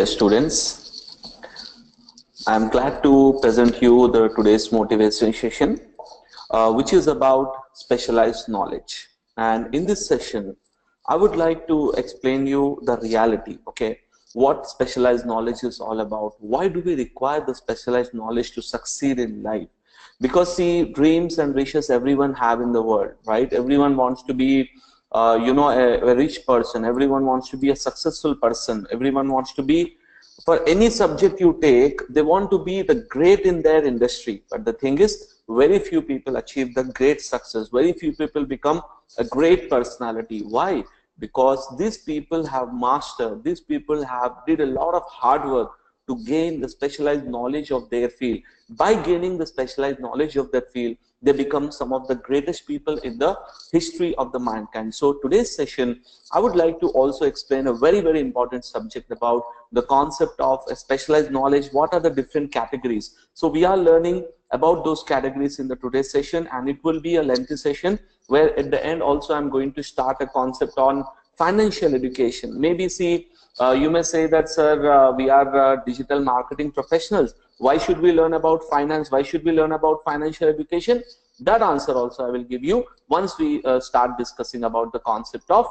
Dear students, I am glad to present you the today's motivation session, which is about specialized knowledge. And in this session, I would like to explain you the reality, okay? What specialized knowledge is all about. Why do we require the specialized knowledge to succeed in life? Because see, dreams and wishes everyone have in the world, right? Everyone wants to be a rich person. Everyone wants to be a successful person. Everyone wants to be, for any subject you take, they want to be the great in their industry. But the thing is, very few people achieve the great success. Very few people become a great personality. Why? Because these people have mastered, these people have did a lot of hard work to gain the specialized knowledge of their field. By gaining the specialized knowledge of that field, they become some of the greatest people in the history of the mankind. So today's session, I would like to also explain a very, very important subject about the concept of a specialized knowledge. What are the different categories? So we are learning about those categories in the today's session, and it will be a lengthy session where at the end also I'm going to start a concept on financial education. Maybe see, you may say that, sir, we are digital marketing professionals. Why should we learn about finance? Why should we learn about financial education? That answer also I will give you once we start discussing about the concept of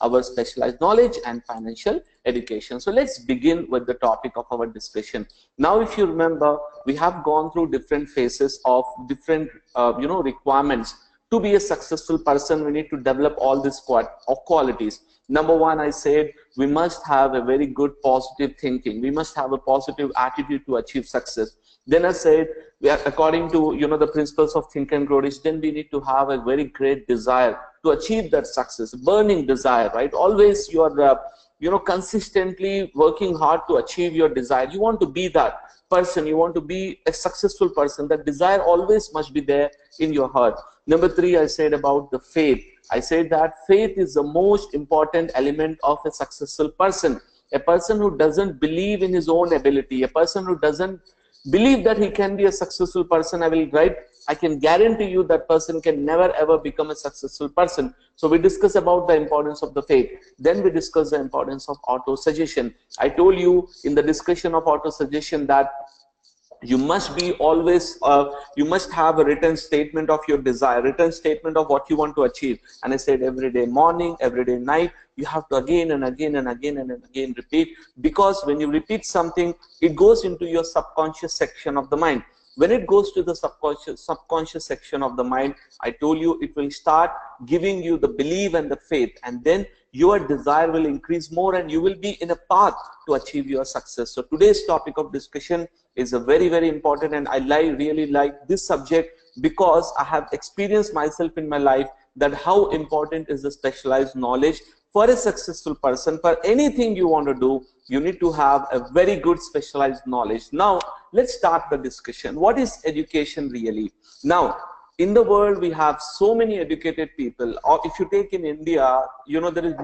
our specialized knowledge and financial education. So let's begin with the topic of our discussion. Now, if you remember, we have gone through different phases of different requirements. To be a successful person, we need to develop all these qualities. Number one, I said we must have a very good positive thinking. We must have a positive attitude to achieve success. Then I said, according to the principles of Think and Grow Rich, then we need to have a very great desire to achieve that success, burning desire, right? Always you are consistently working hard to achieve your desire. You want to be that person. You want to be a successful person. That desire always must be there in your heart. Number three, I said about the faith. I said that faith is the most important element of a successful person. A person who doesn't believe in his own ability, a person who doesn't believe that he can be a successful person, I can guarantee you that person can never ever become a successful person. So we discuss about the importance of the faith. Then we discuss the importance of auto-suggestion. I told you in the discussion of auto-suggestion that you must be always, you must have a written statement of your desire, written statement of what you want to achieve. And I said every day morning, every day night, you have to again and again and again and again repeat. Because when you repeat something, it goes into your subconscious section of the mind. When it goes to the subconscious section of the mind, I told you it will start giving you the belief and the faith, and then your desire will increase more and you will be in a path to achieve your success. So today's topic of discussion is a very, very important, and I really like this subject because I have experienced myself in my life that how important is the specialized knowledge for a successful person. For anything you want to do, you need to have a very good specialized knowledge. Now, let's start the discussion. What is education really? Now, in the world, we have so many educated people. Or if you take in India, there is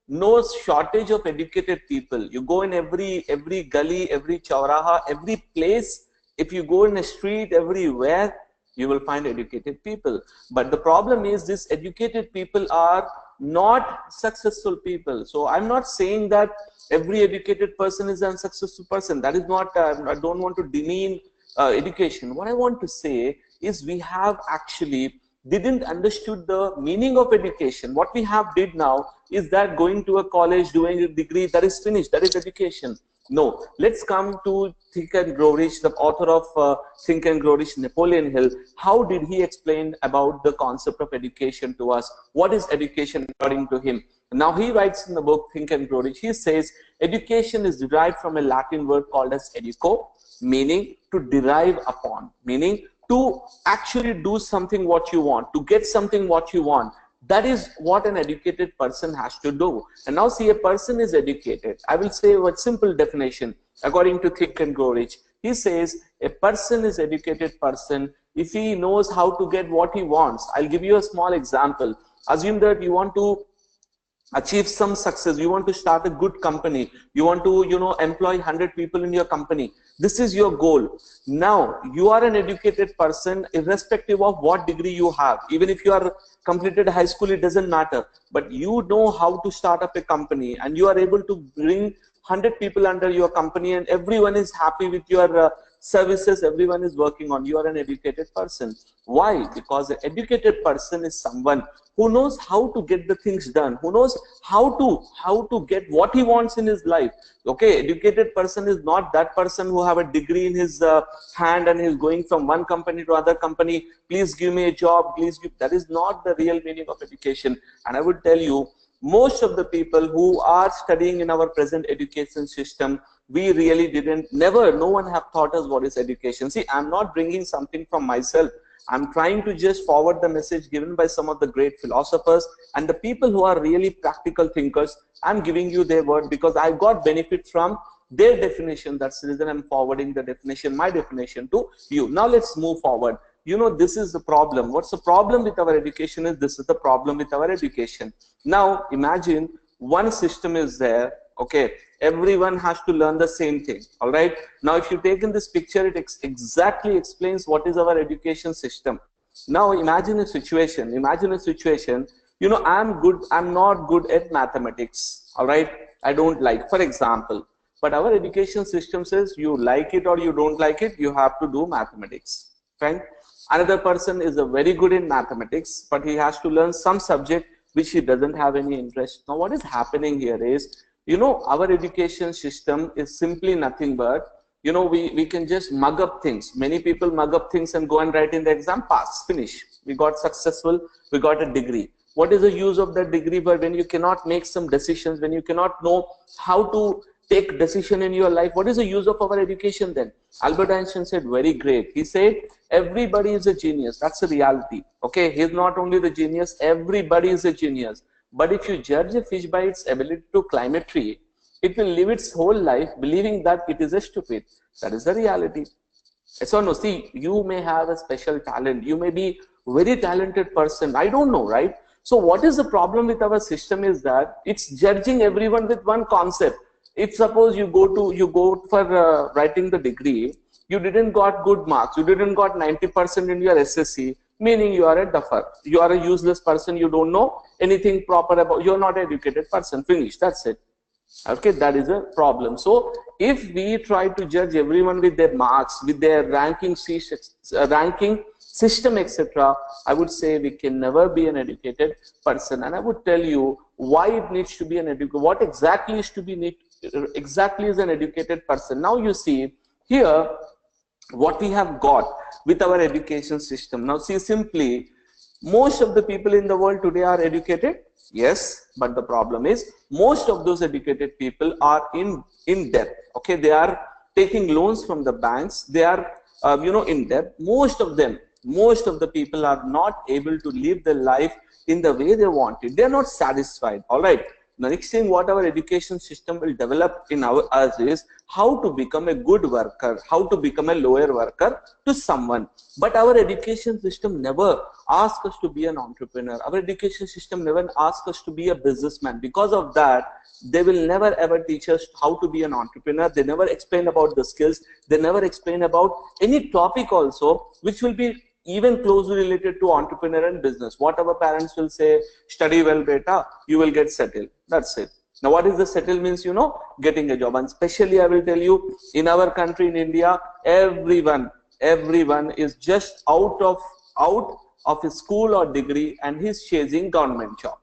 no shortage of educated people. You go in every gully, every chowraha, every place. If you go in a street, everywhere, you will find educated people. But the problem is, these educated people are not successful people. So I'm not saying that every educated person is an unsuccessful person. That is not, I don't want to demean education. What I want to say is we have actually didn't understood the meaning of education. What we have did now is that going to a college, doing a degree, that is finished, that is education. No, let's come to Think and Grow Rich, the author of Think and Grow Rich, Napoleon Hill. How did he explain about the concept of education to us? What is education according to him? Now he writes in the book Think and Grow Rich, he says, education is derived from a Latin word called as educo, meaning to derive upon, meaning to actually do something what you want, to get something what you want. That is what an educated person has to do. And now see, a person is educated. I will say a simple definition according to Think and Grow Rich. He says a person is educated person if he knows how to get what he wants. I'll give you a small example. Assume that you want to achieve some success, you want to start a good company, you want to employ 100 people in your company, this is your goal. Now you are an educated person irrespective of what degree you have. Even if you are completed high school, it doesn't matter, but you know how to start up a company and you are able to bring 100 people under your company and everyone is happy with your services, everyone is working on. You are an educated person. Why? Because an educated person is someone who knows how to get the things done, who knows how to get what he wants in his life. Okay, educated person is not that person who have a degree in his hand and is going from one company to other company, please give me a job, please give. That is not the real meaning of education. And I would tell you, most of the people who are studying in our present education system, we really no one have taught us what is education. See, I'm not bringing something from myself. I'm trying to just forward the message given by some of the great philosophers and the people who are really practical thinkers. I'm giving you their word because I got benefit from their definition. That's the reason I'm forwarding the definition, my definition to you. Now let's move forward. This is the problem. What's the problem with our education is this is the problem with our education. Now imagine one system is there. Okay, everyone has to learn the same thing. All right, now if you take in this picture, it exactly explains what is our education system. Now imagine a situation, I'm not good at mathematics. All right, I don't like, for example, but our education system says you like it or you don't like it, you have to do mathematics. Right? Another person is very good in mathematics, but he has to learn some subject which he doesn't have any interest. Now what is happening here is, our education system is simply nothing but, we can just mug up things. Many people mug up things and go and write in the exam, pass, finish. We got successful, we got a degree. What is the use of that degree? But when you cannot make some decisions, when you cannot know how to take decision in your life, what is the use of our education then? Albert Einstein said very great. He said, everybody is a genius. That's a reality. Okay, he's not only the genius, everybody is a genius. But if you judge a fish by its ability to climb a tree, it will live its whole life believing that it is a stupid. That is the reality. So no, see, you may have a special talent. You may be very talented person. I don't know, right? So what is the problem with our system is that it's judging everyone with one concept. If suppose you go for writing the degree, you didn't got good marks, you didn't got 90% in your SSC, meaning you are a duffer, you are a useless person, you don't know anything proper about, you're not an educated person, finish, that's it. Okay, that is a problem. So if we try to judge everyone with their marks, with their ranking system, etc., I would say we can never be an educated person. And I would tell you why it needs to be an educated, what exactly is to be exactly is an educated person. Now you see here what we have got with our education system. Now see, simply, most of the people in the world today are educated, yes, but the problem is most of those educated people are in debt. Okay, they are taking loans from the banks, they are in debt. Most of the people are not able to live their life in the way they want it. They are not satisfied. All right, the next thing what our education system will develop in us is how to become a good worker, how to become a lower worker to someone. But our education system never asks us to be an entrepreneur. Our education system never asks us to be a businessman. Because of that, they will never ever teach us how to be an entrepreneur. They never explain about the skills. They never explain about any topic also which will be even closely related to entrepreneur and business. What our parents will say, study well beta, you will get settled. That's it. Now what is the settle means? Getting a job. And especially I will tell you, in our country, in India, everyone is just out of a school or degree and he's chasing government job.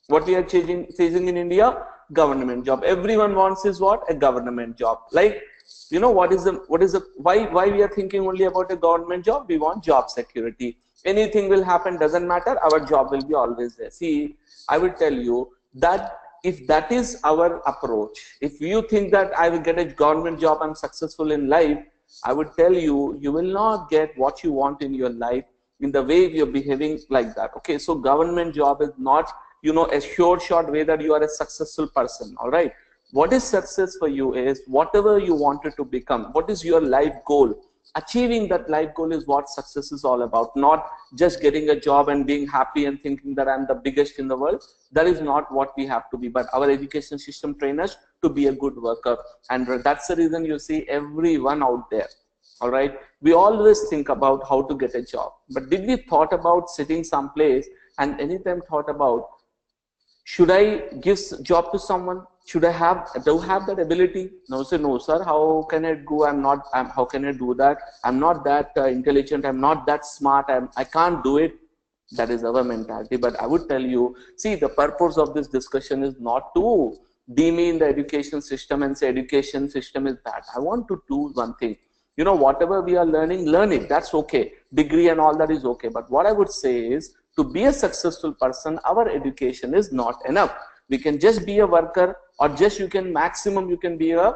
What we are chasing in India? Government job. Everyone wants is what? A government job. Like, why we are thinking only about a government job? We want job security. Anything will happen, doesn't matter, our job will be always there. See, I will tell you that if that is our approach, if you think that I will get a government job, I'm successful in life, I would tell you, you will not get what you want in your life in the way you're behaving like that. Okay, so government job is not, a short way that you are a successful person. All right. What is success for you is whatever you wanted to become. What is your life goal? achieving that life goal is what success is all about, not just getting a job and being happy and thinking that I'm the biggest in the world. That is not what we have to be, but our education system train us to be a good worker. And that's the reason you see everyone out there, all right, we always think about how to get a job, but did we thought about sitting someplace and anytime thought about, should I give job to someone? Should I have that ability? No, say no, sir. How can I go? How can I do that? I'm not that intelligent. I'm not that smart. I can't do it. That is our mentality. But I would tell you, see, the purpose of this discussion is not to demean the education system and say education system is bad. I want to do one thing. You know, whatever we are learning, learn it. That's okay. Degree and all that is okay. But what I would say is, to be a successful person, our education is not enough. We can just be a worker, or just you can be a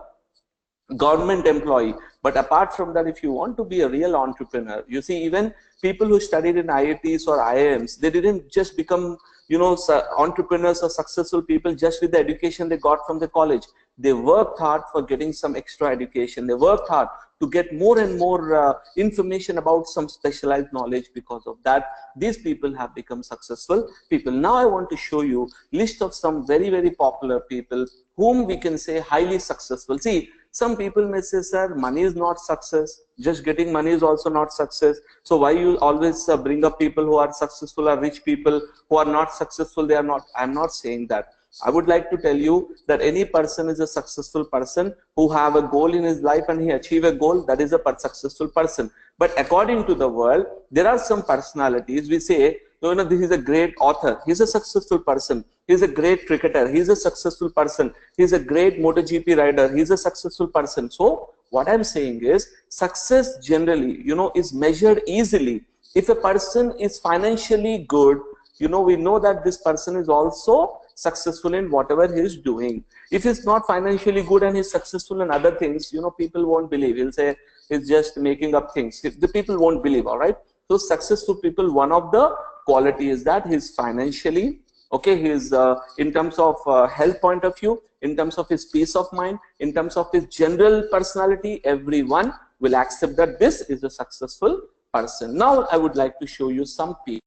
government employee. But apart from that, if you want to be a real entrepreneur, you see, even people who studied in IITs or IIMs, they didn't just become, you know, entrepreneurs or successful people just with the education they got from the college. They worked hard for getting some extra education. They worked hard to get more and more information about some specialized knowledge. Because of that, these people have become successful people. Now I want to show you list of some very, very popular people whom we can say highly successful. See, some people may say, sir, money is not success. Just getting money is also not success. So why you always bring up people who are successful or rich people who are not successful? They are not. I'm not saying that. I would like to tell you that any person is a successful person who have a goal in his life and he achieve a goal. That is a successful person. But according to the world, there are some personalities. We say, you know, this is a great author. He's a successful person. He's a great cricketer. He's a successful person. He's a great MotoGP rider. He's a successful person. So what I'm saying is, success generally, you know, is measured easily. If a person is financially good, you know, we know that this person is also successful in whatever he is doing. If he's not financially good and he's successful in other things, you know, people won't believe. He'll say he's just making up things. The people won't believe, all right? So successful people, one of the quality is that he's financially, okay, he's in terms of health point of view, in terms of his peace of mind, in terms of his general personality, everyone will accept that this is a successful person. Now I would like to show you some people.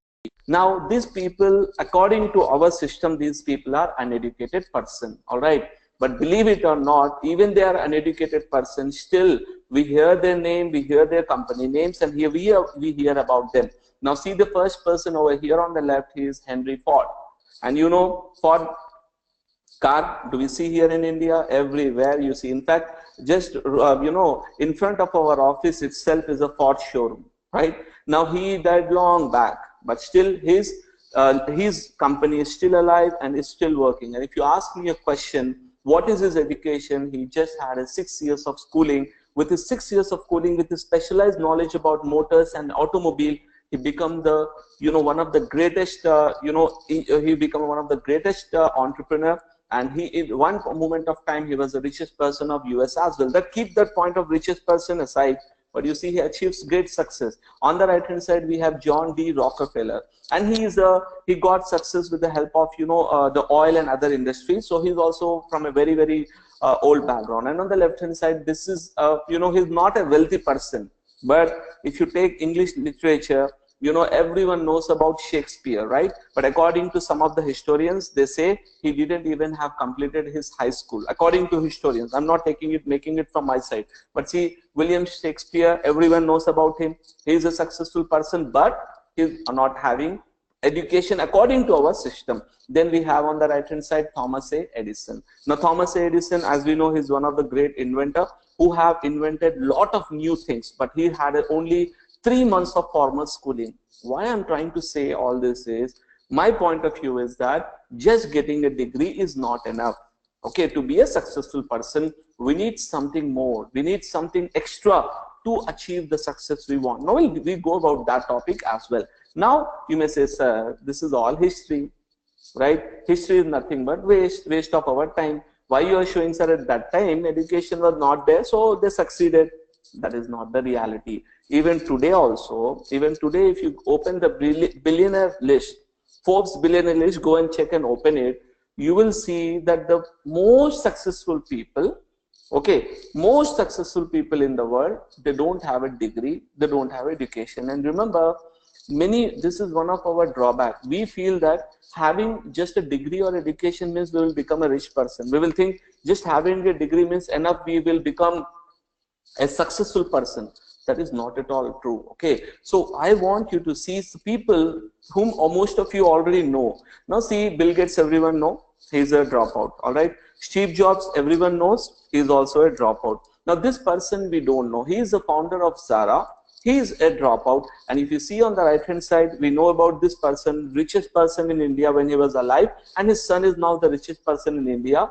Now these people, according to our system, these people are uneducated person, all right? But believe it or not, even they are uneducated person, still we hear their name, we hear their company names, and here we hear about them. Now see the first person over here on the left, he is Henry Ford. And you know, Ford car, do we see here in India? Everywhere you see. In fact, just you know, in front of our office itself is a Ford showroom, right? Now he died long back, but still his company is still alive and is still working. And if you ask me a question, what is his education? He just had a 6 years of schooling. With his 6 years of schooling, with his specialized knowledge about motors and automobile, he become the, you know, one of the greatest, you know, he become one of the greatest entrepreneur. And he, in one moment of time, he was the richest person of US as well. That keep that point of richest person aside. But you see, he achieves great success. On the right-hand side, we have John D. Rockefeller, and he got success with the help of, you know, the oil and other industries. So he's also from a very, very old background. And on the left-hand side, this is, you know, he's not a wealthy person. But if you take English literature, you know, everyone knows about Shakespeare, right? But according to some of the historians, they say he didn't even have completed his high school. According to historians, I'm not making it from my side. But see, William Shakespeare, everyone knows about him. He is a successful person, but he's not having education according to our system. Then we have on the right hand side Thomas A. Edison. Now Thomas A. Edison, as we know, he's one of the great inventor who have invented lot of new things, but he had only 3 months of formal schooling. Why I'm trying to say all this is, my point of view is that just getting a degree is not enough. Okay, to be a successful person, we need something more. We need something extra to achieve the success we want. Now we go about that topic as well. Now you may say, sir, this is all history, right? History is nothing but waste of our time. Why you are showing, sir, at that time education was not there, so they succeeded? That is not the reality. Even today also, even today, if you open the billionaire list, Forbes billionaire list, go and check and open it, you will see that the most successful people Okay, most successful people in the world, they don't have a degree, they don't have education. And remember, this is one of our drawback. We feel that having just a degree or education means we will become a rich person. We will think just having a degree means enough, we will become a successful person. That is not at all true. Okay, so I want you to see people whom most of you already know. Now see, Bill Gates, everyone know he's a dropout. All right, Steve Jobs, everyone knows he's also a dropout. Now this person we don't know, he is the founder of Zara. He is a dropout. And if you see on the right hand side, we know about this person, richest person in India when he was alive, and his son is now the richest person in India,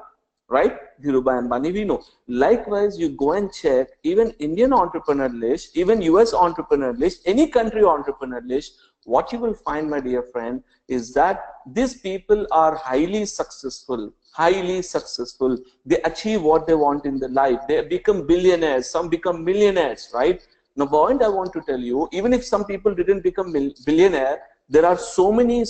right? Dhirubhai Ambani, we know. Likewise, you go and check even Indian entrepreneur list, even US entrepreneur list, any country entrepreneur list, what you will find, my dear friend, is that these people are highly successful, highly successful. They achieve what they want in their life. They become billionaires, some become millionaires, right? Now, point I want to tell you, even if some people didn't become billionaire, there are so many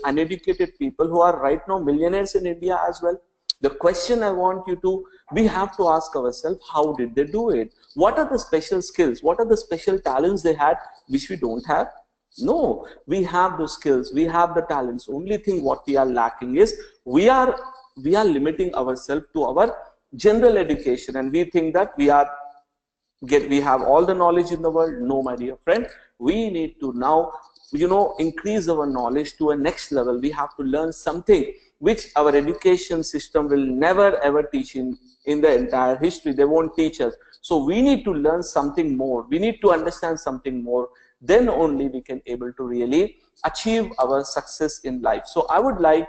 uneducated people who are right now millionaires in India as well. The question I want you to, we have to ask ourselves, how did they do it? What are the special skills? What are the special talents they had, which we don't have? No, we have those skills, we have the talents. Only thing what we are lacking is we are limiting ourselves to our general education, and we think that we have all the knowledge in the world. No, my dear friend, we need to now, increase our knowledge to a next level. We have to learn something which our education system will never ever teach in the entire history. They won't teach us. So we need to learn something more. We need to understand something more. Then only we can able to really achieve our success in life. So I would like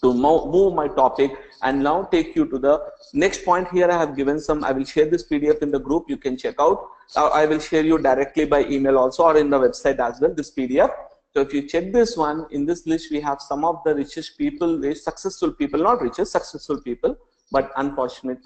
to move my topic and now take you to the next point. Here I have given some, I will share this PDF in the group, you can check out. I will share you directly by email also, or in the website as well, this PDF. So if you check this one, in this list we have some of the richest people, the successful people, not richest, successful people, but unfortunate,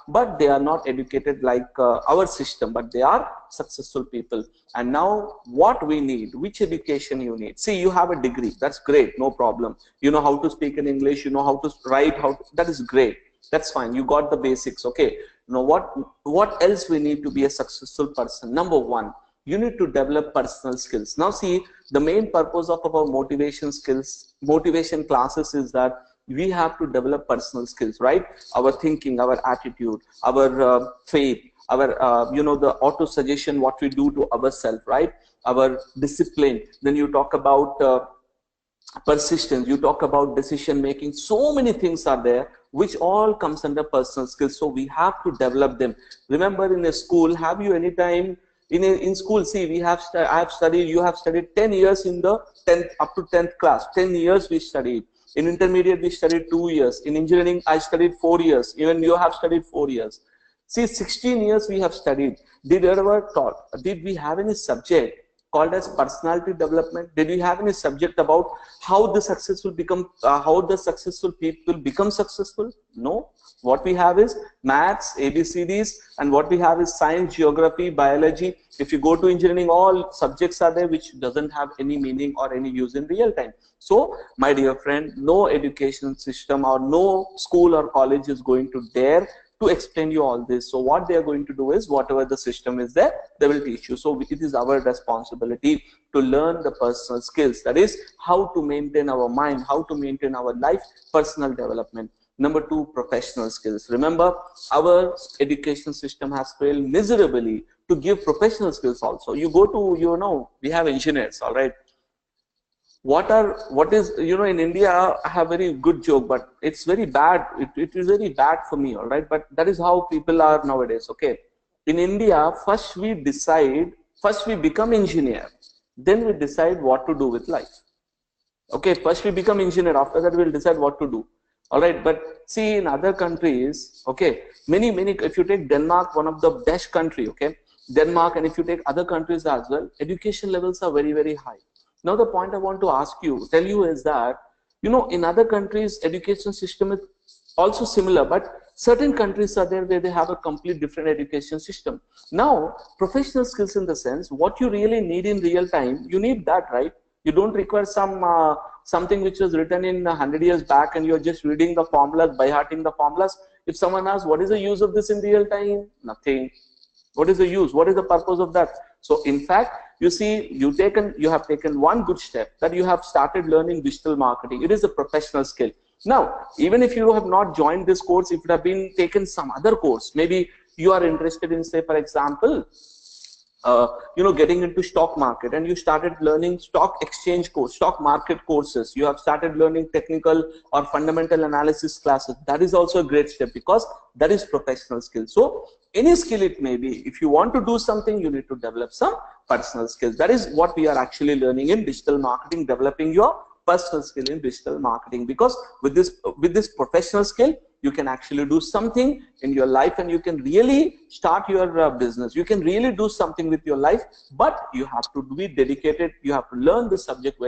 but they are not educated like our system, but they are successful people. And now what we need, which education you need? See, you have a degree, that's great, no problem. You know how to speak in English, you know how to write, that is great, that's fine, you got the basics. Okay, now what else we need to be a successful person? Number one, you need to develop personal skills. Now see, the main purpose of our motivation classes is that we have to develop personal skills, right? Our thinking, our attitude, our faith, our the auto suggestion, what we do to ourselves, right? Our discipline. Then you talk about persistence, you talk about decision making. So many things are there which all comes under personal skills. So we have to develop them. Remember, in a school, have you any time in school, see, I have studied, you have studied 10 years in the 10th up to 10th class. 10 years we studied. In intermediate, we studied 2 years. In engineering, I studied 4 years. Even you have studied 4 years. See, 16 years we have studied. Did we have any subject called as personality development? Did we have any subject about how the successful people become successful? No. What we have is maths, ABCDs, and what we have is science, geography, biology. If you go to engineering, all subjects are there which doesn't have any meaning or any use in real time. So, my dear friend, no education system or no school or college is going to dare to explain you all this. So what they are going to do is, whatever the system is there, they will teach you. So it is our responsibility to learn the personal skills. That is how to maintain our mind, how to maintain our life, personal development. Number two, professional skills. Remember, our education system has failed miserably to give professional skills also. You go to, we have engineers, all right. What is, in India, I have very good joke, but it's very bad. It is very bad for me, all right. But that is how people are nowadays. Okay, in India, first we become engineer, then we decide what to do with life. Okay, first we become engineer, after that we'll decide what to do. All right, but see, in other countries, okay, many, if you take Denmark, one of the best country, okay, Denmark, and if you take other countries as well, education levels are very, very high. Now, the point I want to tell you is that, in other countries, education system is also similar, but certain countries are there where they have a complete different education system. Now, professional skills in the sense, what you really need in real time, you need that, right? You don't require some something which was written in 100 years back, and you're just reading the formulas, by hearting the formulas. If someone asks, what is the use of this in real time? Nothing. What is the use? What is the purpose of that? So in fact, you see, you have taken one good step, that you have started learning digital marketing. It is a professional skill. Now, even if you have not joined this course, if you have been taken some other course, maybe you are interested in, say, for example, getting into stock market, and you started learning stock exchange course, stock market courses. You have started learning technical or fundamental analysis classes. That is also a great step, because that is professional skill. So any skill it may be, if you want to do something, you need to develop some personal skills. That is what we are actually learning in digital marketing, developing your personal skill in digital marketing. Because with this professional skill, you can actually do something in your life, and you can really start your business. You can really do something with your life, but you have to be dedicated. You have to learn the subject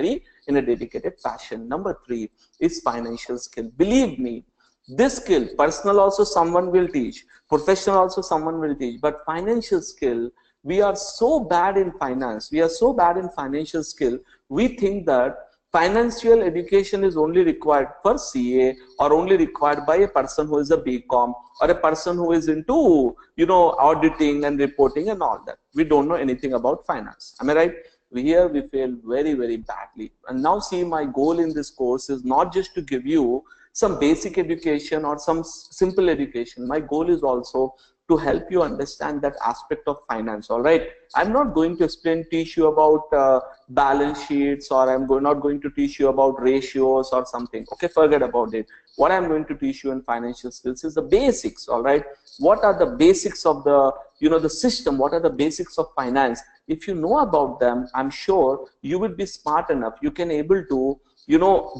in a dedicated fashion. Number 3 is financial skill. Believe me, this skill, personal also someone will teach, professional also someone will teach, but financial skill, we are so bad in finance, we are so bad in financial skill, we think that financial education is only required for CA, or only required by a person who is a BCom, or a person who is into, auditing and reporting and all that. We don't know anything about finance. Am I right? Here we fail very, very badly. And now see, my goal in this course is not just to give you some basic education or some simple education. My goal is also to help you understand that aspect of finance. All right, I'm not going to teach you about balance sheets, or I'm not going to teach you about ratios or something. Okay, forget about it. What I'm going to teach you in financial skills is the basics. All right, what are the basics of the the system? What are the basics of finance? If you know about them, I'm sure you will be smart enough, you can able to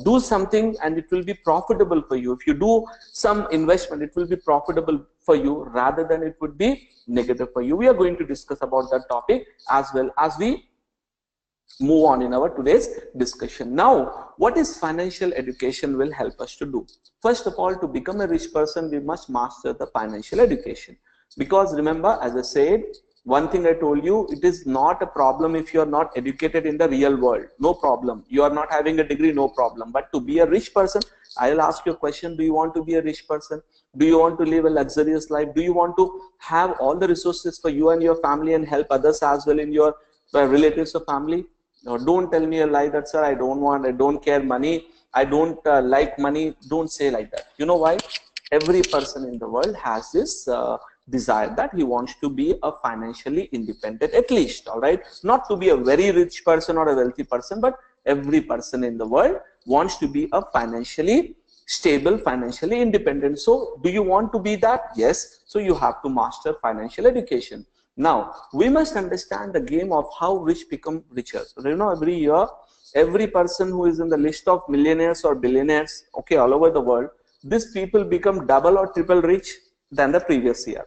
do something, and it will be profitable for you. If you do some investment, it will be profitable for you, rather than it would be negative for you. We are going to discuss about that topic as well as we move on in our today's discussion. Now, what is financial education will help us to do? First of all, to become a rich person, we must master the financial education. Because remember, as I said, one thing I told you, it is not a problem if you are not educated in the real world. No problem. You are not having a degree, no problem. But to be a rich person, I'll ask you a question. Do you want to be a rich person? Do you want to live a luxurious life? Do you want to have all the resources for you and your family, and help others as well in your relatives or family? No, don't tell me a lie that, sir, I don't care money. I don't like money. Don't say like that. You know why? Every person in the world has this desire that he wants to be a financially independent, at least. All right, not to be a very rich person or a wealthy person, but every person in the world wants to be a financially stable, financially independent. So do you want to be that? Yes. So you have to master financial education. Now we must understand the game of how rich become richer. Every year, every person who is in the list of millionaires or billionaires, okay, all over the world, these people become double or triple rich than the previous year.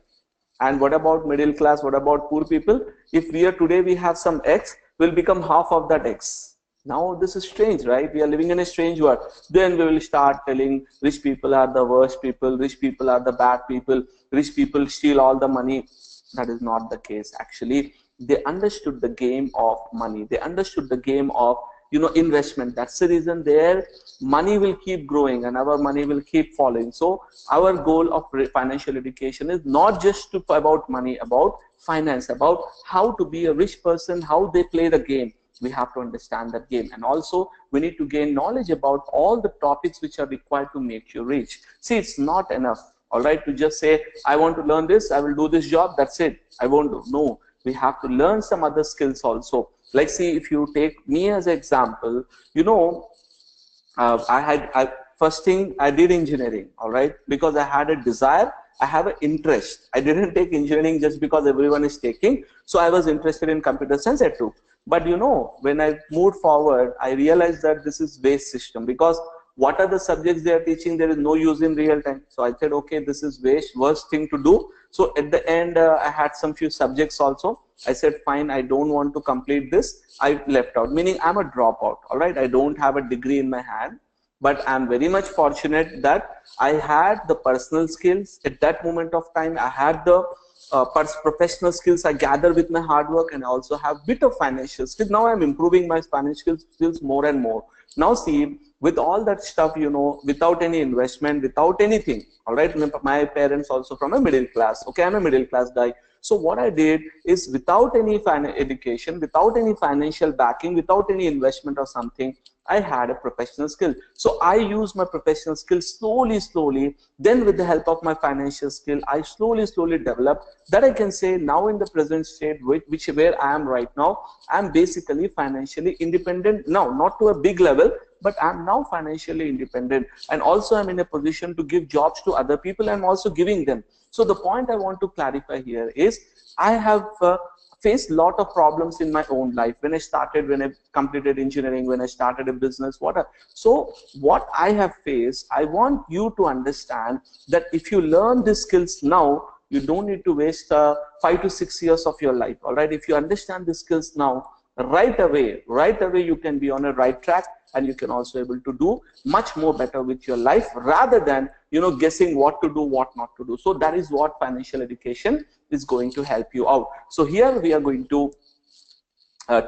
And what about middle class? What about poor people? If today we have some X, we'll become half of that X. Now this is strange, right? We are living in a strange world. Then we will start telling rich people are the worst people, rich people are the bad people, rich people steal all the money. That is not the case. Actually, they understood the game of money. They understood the game of investment. That's the reason their money will keep growing and our money will keep falling. So our goal of financial education is not just about money, about finance, about how to be a rich person, how they play the game. We have to understand that game, and also we need to gain knowledge about all the topics which are required to make you rich. See, it's not enough, all right, to just say, I want to learn this, I will do this job, that's it, I won't do. No, we have to learn some other skills also. Like, see, if you take me as an example, first thing I did engineering, all right, because I had a desire, I have an interest. I didn't take engineering just because everyone is taking. So I was interested in computer science, I took. But when I moved forward, I realized that this is waste system, because what are the subjects they are teaching? There is no use in real time. So I said, okay, this is worst thing to do. So at the end, I had some few subjects also. I said, fine, I don't want to complete this. I left out, meaning I'm a dropout. All right, I don't have a degree in my hand, but I'm very much fortunate that I had the personal skills at that moment of time. I had the professional skills I gathered with my hard work, and I also have bit of financial skills. Now I'm improving my financial skills more and more. Now see, with all that stuff, you know, without any investment, without anything, all right, my parents also from a middle class, okay, I'm a middle class guy. So what I did is, without any education, without any financial backing, without any investment or something, I had a professional skill. So I used my professional skill slowly. Then with the help of my financial skill, I slowly developed that. I can say now in the present state, which where I am right now, I'm basically financially independent now, not to a big level, but I'm now financially independent. And also I'm in a position to give jobs to other people. I'm also giving them. So the point I want to clarify here is, I have faced a lot of problems in my own life. When I completed engineering, when I started a business, so what I have faced, I want you to understand that if you learn these skills now, you don't need to waste 5 to 6 years of your life. All right, if you understand the skills now, right away you can be on a right track, and you can also able to do much more better with your life, rather than, you know, guessing what to do, what not to do. So that is what financial education is going to help you out. So here we are going to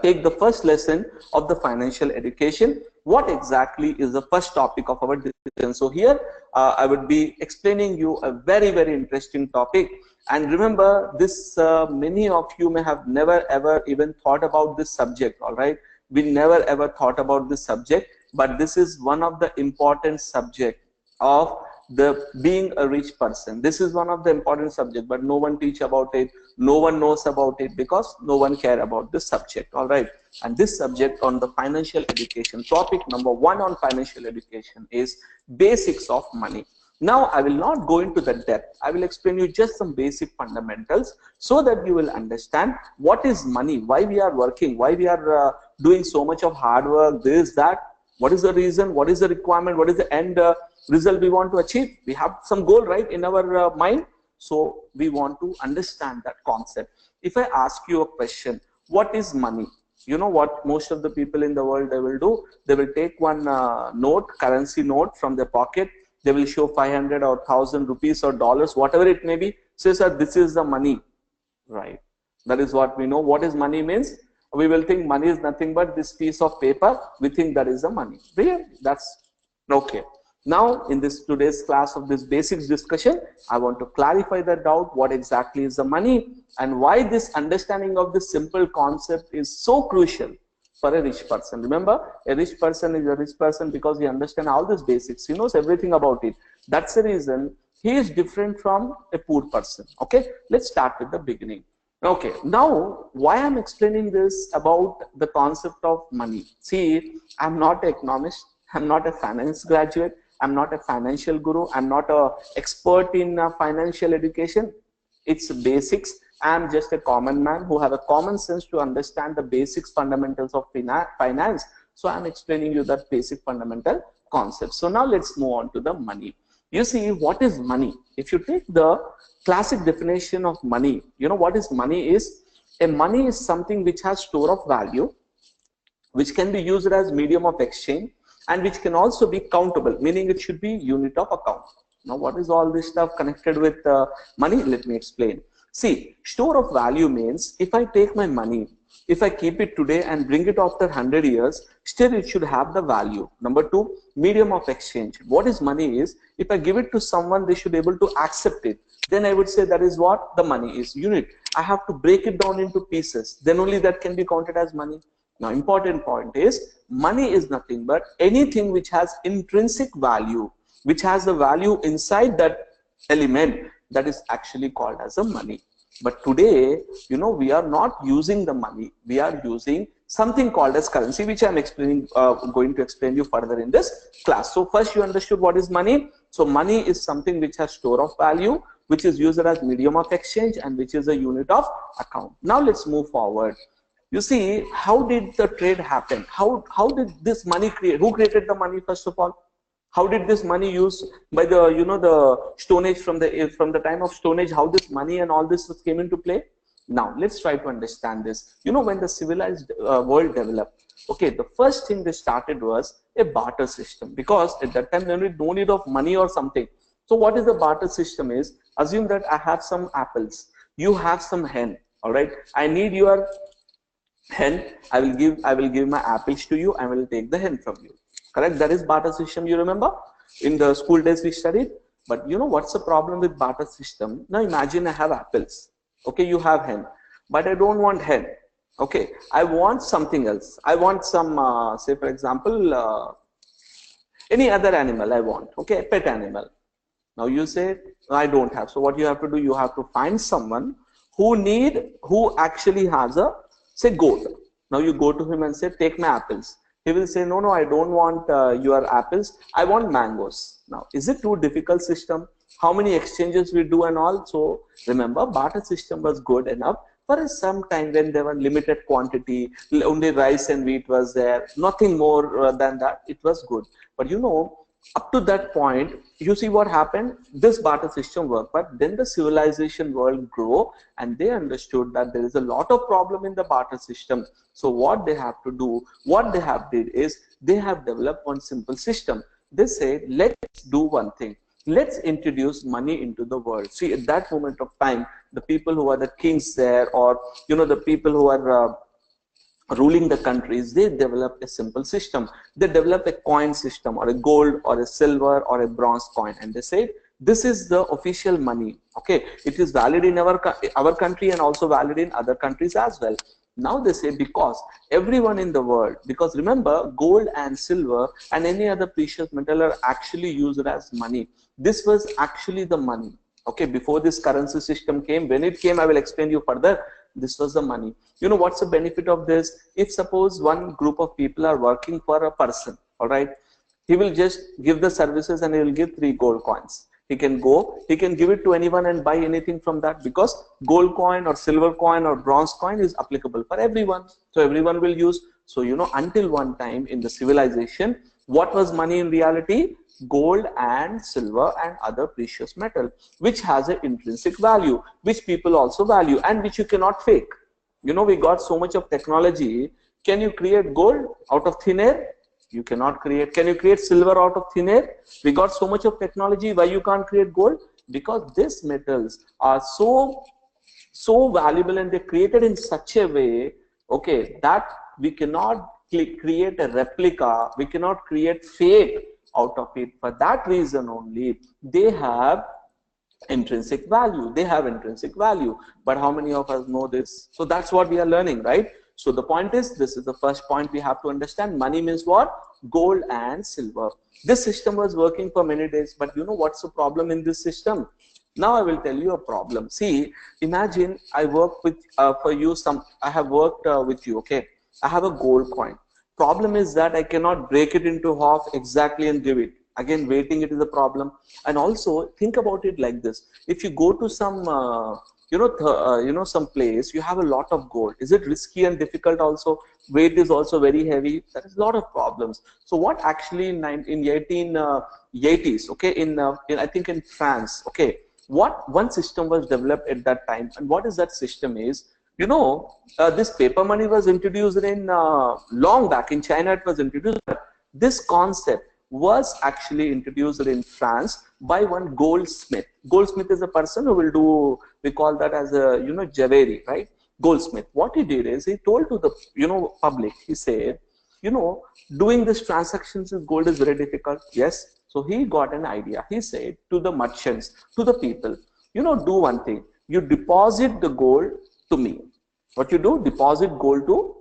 take the first lesson of the financial education. What exactly is the first topic of our discussion? So here I would be explaining you a very interesting topic. And remember this, many of you may have never ever even thought about this subject. All right, we never ever thought about this subject, but this is one of the important subject of the being a rich person. This is one of the important subject, but no one teach about it, no one knows about it, because no one care about this subject. All right, and this subject on the financial education, topic number 1 on financial education is basics of money. Now I will not go into the depth. I will explain you just some basic fundamentals, so that you will understand what is money, why we are working, why we are doing so much of hard work, this, that, what is the reason, what is the requirement, what is the end result we want to achieve. We have some goal, right, in our mind. So we want to understand that concept. If I ask you a question, what is money? You know what most of the people in the world they will do? They will take one note, currency note from their pocket. They will show 500 or 1,000 rupees or dollars, whatever it may be. Say, sir, this is the money, right? That is what we know. What is money means? We will think money is nothing but this piece of paper. We think that is the money. Really? That's okay. Now, in this today's class of this basics discussion, I want to clarify the doubt, what exactly is the money, and why this understanding of this simple concept is so crucial for a rich person. Remember, a rich person is a rich person because he understands all these basics. He knows everything about it. That's the reason he is different from a poor person. Okay, let's start with the beginning. Okay, now why I'm explaining this about the concept of money. See, I'm not an economist. I'm not a finance graduate. I'm not a financial guru. I'm not an expert in financial education. It's basics. I'm just a common man who have a common sense to understand the basics fundamentals of finance. So I'm explaining you that basic fundamental concept. So now let's move on to the money. You see, what is money? If you take the classic definition of money, you know what is money is? A money is something which has store of value, which can be used as medium of exchange, and which can also be countable, meaning it should be unit of account. Now, what is all this stuff connected with money? Let me explain. See, store of value means if I take my money, if I keep it today and bring it after 100 years, still it should have the value. Number 2, medium of exchange. What is money is, if I give it to someone, they should be able to accept it. Then I would say that is what the money is, unit. I have to break it down into pieces. Then only that can be counted as money. Now, important point is, money is nothing but anything which has intrinsic value, which has the value inside that element, that is actually called as a money. But today, you know, we are not using the money. We are using something called as currency, which I'm explaining, going to explain you further in this class. So first you understood what is money. So money is something which has store of value, which is used as medium of exchange, and which is a unit of account. Now let's move forward. You see, how did the trade happen? How did this money create? Who created the money first of all? How did this money used by the, you know, the Stone Age, from the time of Stone Age, how this money and all this came into play? Now let's try to understand this. You know, when the civilized world developed, okay, the first thing they started was a barter system, because at that time there was no need of money or something. So what is the barter system is? Assume that I have some apples, you have some hen. All right, I need your hen. I will give my apples to you. I will take the hen from you. Correct? That is barter system. You remember in the school days we studied. But you know what's the problem with barter system? Now imagine I have apples. Okay, you have hen, but I don't want hen. Okay, I want something else. I want some, say for example, any other animal I want. Okay, a pet animal. Now you say I don't have. So what you have to do? You have to find someone who actually has a, say, goat. Now you go to him and say, take my apples. He will say, no, no, I don't want your apples. I want mangoes. Now, is it too difficult system? How many exchanges we do and all? So remember, barter system was good enough for some time when there were limited quantity, only rice and wheat was there, nothing more than that. It was good. But you know, up to that point, you see what happened? This barter system worked, but then the civilization world grew and they understood that there is a lot of problem in the barter system. So what they have to do, what they have did is they have developed one simple system. They say, let's do one thing. Let's introduce money into the world. See, at that moment of time, the people who are the kings there, or you know, the people who are ruling the countries, they develop a simple system. They develop a coin system, or a gold or a silver or a bronze coin, and they say this is the official money. Okay, it is valid in our country and also valid in other countries as well. Now they say, because everyone in the world, because remember, gold and silver and any other precious metal are actually used as money. This was actually the money. Okay, before this currency system came, when it came, I will explain you further. This was the money. You know what's the benefit of this? If suppose one group of people are working for a person, all right, he will just give the services and he will give 3 gold coins. He can go, he can give it to anyone and buy anything from that, because gold coin or silver coin or bronze coin is applicable for everyone. So everyone will use. So you know, until one time in the civilization, what was money in reality? Gold and silver and other precious metal, which has an intrinsic value, which people also value and which you cannot fake. You know, we got so much of technology. Can you create gold out of thin air? You cannot create. Can you create silver out of thin air? We got so much of technology. Why you can't create gold? Because these metals are so valuable and they're created in such a way, okay, that we cannot create a replica. We cannot create fake out of it. For that reason only, they have intrinsic value. They have intrinsic value. But how many of us know this? So that's what we are learning, right? So the point is, this is the first point we have to understand. Money means what? Gold and silver. This system was working for many days, but you know what's the problem in this system? Now I will tell you a problem. See, imagine I work with for you I have worked with you, okay? I have a gold coin. Problem is that I cannot break it into half exactly and give it. Again, weighting it is a problem. And also think about it like this. If you go to some some place, you have a lot of gold. Is it risky and difficult also? Weight is also very heavy. There is a lot of problems. So what actually in 1880s, okay, in I think in France, okay, what one system was developed at that time, and what is that system is, you know, this paper money was introduced in long back in China. It was introduced. This concept was actually introduced in France by one goldsmith. Goldsmith is a person who will do, we call that as a, you know, jewelry, right? Goldsmith. What he did is he told to the, you know, public, he said, you know, doing this transactions with gold is very difficult. Yes. So he got an idea. He said to the merchants, to the people, you know, do one thing. You deposit the gold to me. What you do? Deposit gold to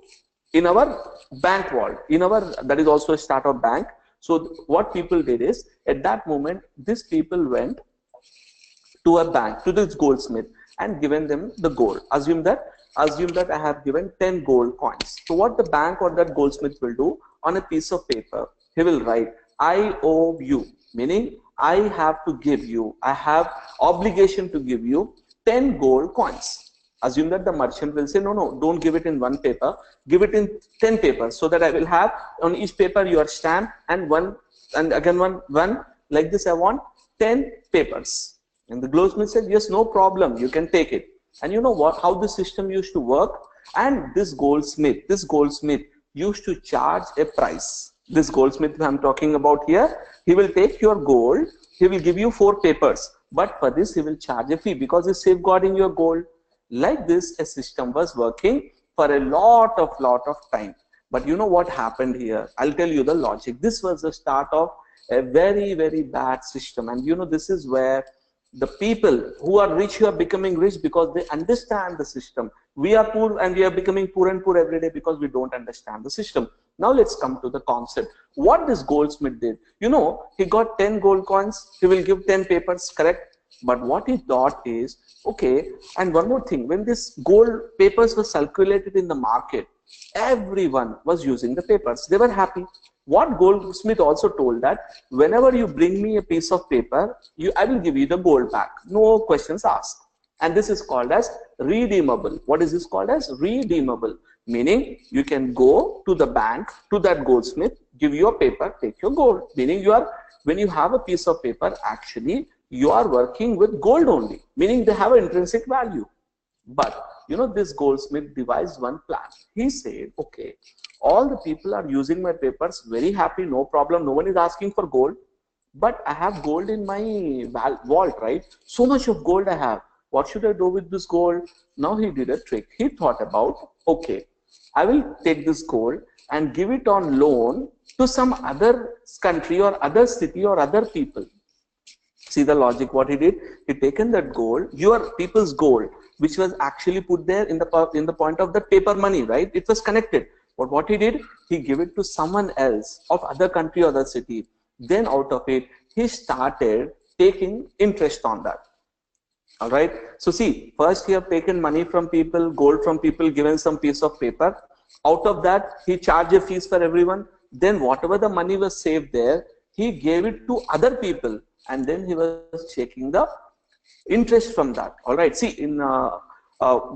in our bank vault. In our, that is also a startup bank. So what people did is, at that moment, these people went to a bank, to this goldsmith, and given them the gold. Assume that I have given 10 gold coins. So what the bank or that goldsmith will do, on a piece of paper, he will write, I owe you, meaning I have to give you, I have obligation to give you 10 gold coins. Assume that the merchant will say, no, no, don't give it in one paper, give it in 10 papers, so that I will have on each paper your stamp and one, and again one, like this I want 10 papers. And the goldsmith said, yes, no problem, you can take it. And you know what, how the system used to work? And this goldsmith used to charge a price. This goldsmith I'm talking about here, he will take your gold, he will give you 4 papers, but for this he will charge a fee because he's safeguarding your gold. Like this, a system was working for a lot of time. But you know what happened here? I'll tell you the logic. This was the start of a very, very bad system. And you know, this is where the people who are rich, who are becoming rich because they understand the system. We are poor and we are becoming poor and poor every day because we don't understand the system. Now let's come to the concept. What this goldsmith did, you know, he got 10 gold coins, he will give 10 papers, correct? But what he thought is, okay, and one more thing, when this gold papers were circulated in the market, everyone was using the papers. They were happy. What Goldsmith also told that whenever you bring me a piece of paper, I will give you the gold back. No questions asked. And this is called as redeemable. What is this called as? Redeemable. Meaning you can go to the bank, to that goldsmith, give you a paper, take your gold. Meaning when you have a piece of paper, actually you are working with gold only. Meaning they have an intrinsic value. But you know, this goldsmith devised one plan. He said, okay, all the people are using my papers, very happy, no problem. No one is asking for gold, but I have gold in my vault, right? So much of gold I have. What should I do with this gold? Now he did a trick. He thought about, okay, I will take this gold and give it on loan to some other country or other city or other people. See the logic, what he did? He taken that gold, your people's gold, which was actually put there in the point of the paper money, right? It was connected. But what he did, he gave it to someone else of other country or other city. Then out of it, he started taking interest on that. All right. So see, first he have taken money from people, gold from people, given some piece of paper. Out of that, he charged a fees for everyone. Then whatever the money was saved there, he gave it to other people. And then he was checking the interest from that. All right. See, in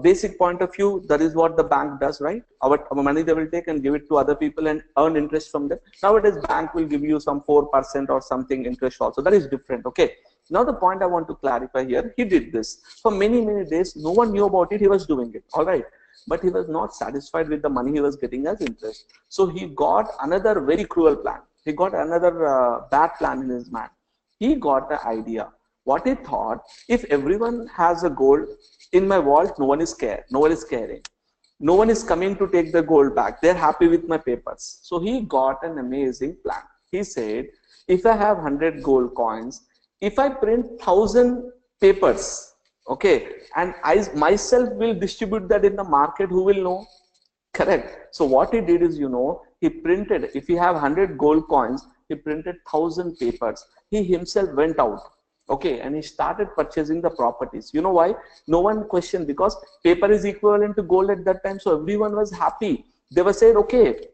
basic point of view, that is what the bank does, right? Our money they will take and give it to other people and earn interest from them. Nowadays, bank will give you some 4% or something interest also. That is different. Okay. Now the point I want to clarify here, he did this for many, many days. No one knew about it. He was doing it. All right. But he was not satisfied with the money he was getting as interest. So he got another very cruel plan. He got another bad plan in his mind. He got the idea. What he thought, if everyone has a gold in my vault, no one is caring. No one is coming to take the gold back. They're happy with my papers. So he got an amazing plan. He said, if I have 100 gold coins, if I print 1,000 papers, okay, and I myself will distribute that in the market, who will know? Correct. So what he did is, you know, he printed, if he have 100 gold coins, he printed 1,000 papers. He himself went out, okay, and he started purchasing the properties. You know why? No one questioned, because paper is equivalent to gold at that time. So everyone was happy. They were saying, okay,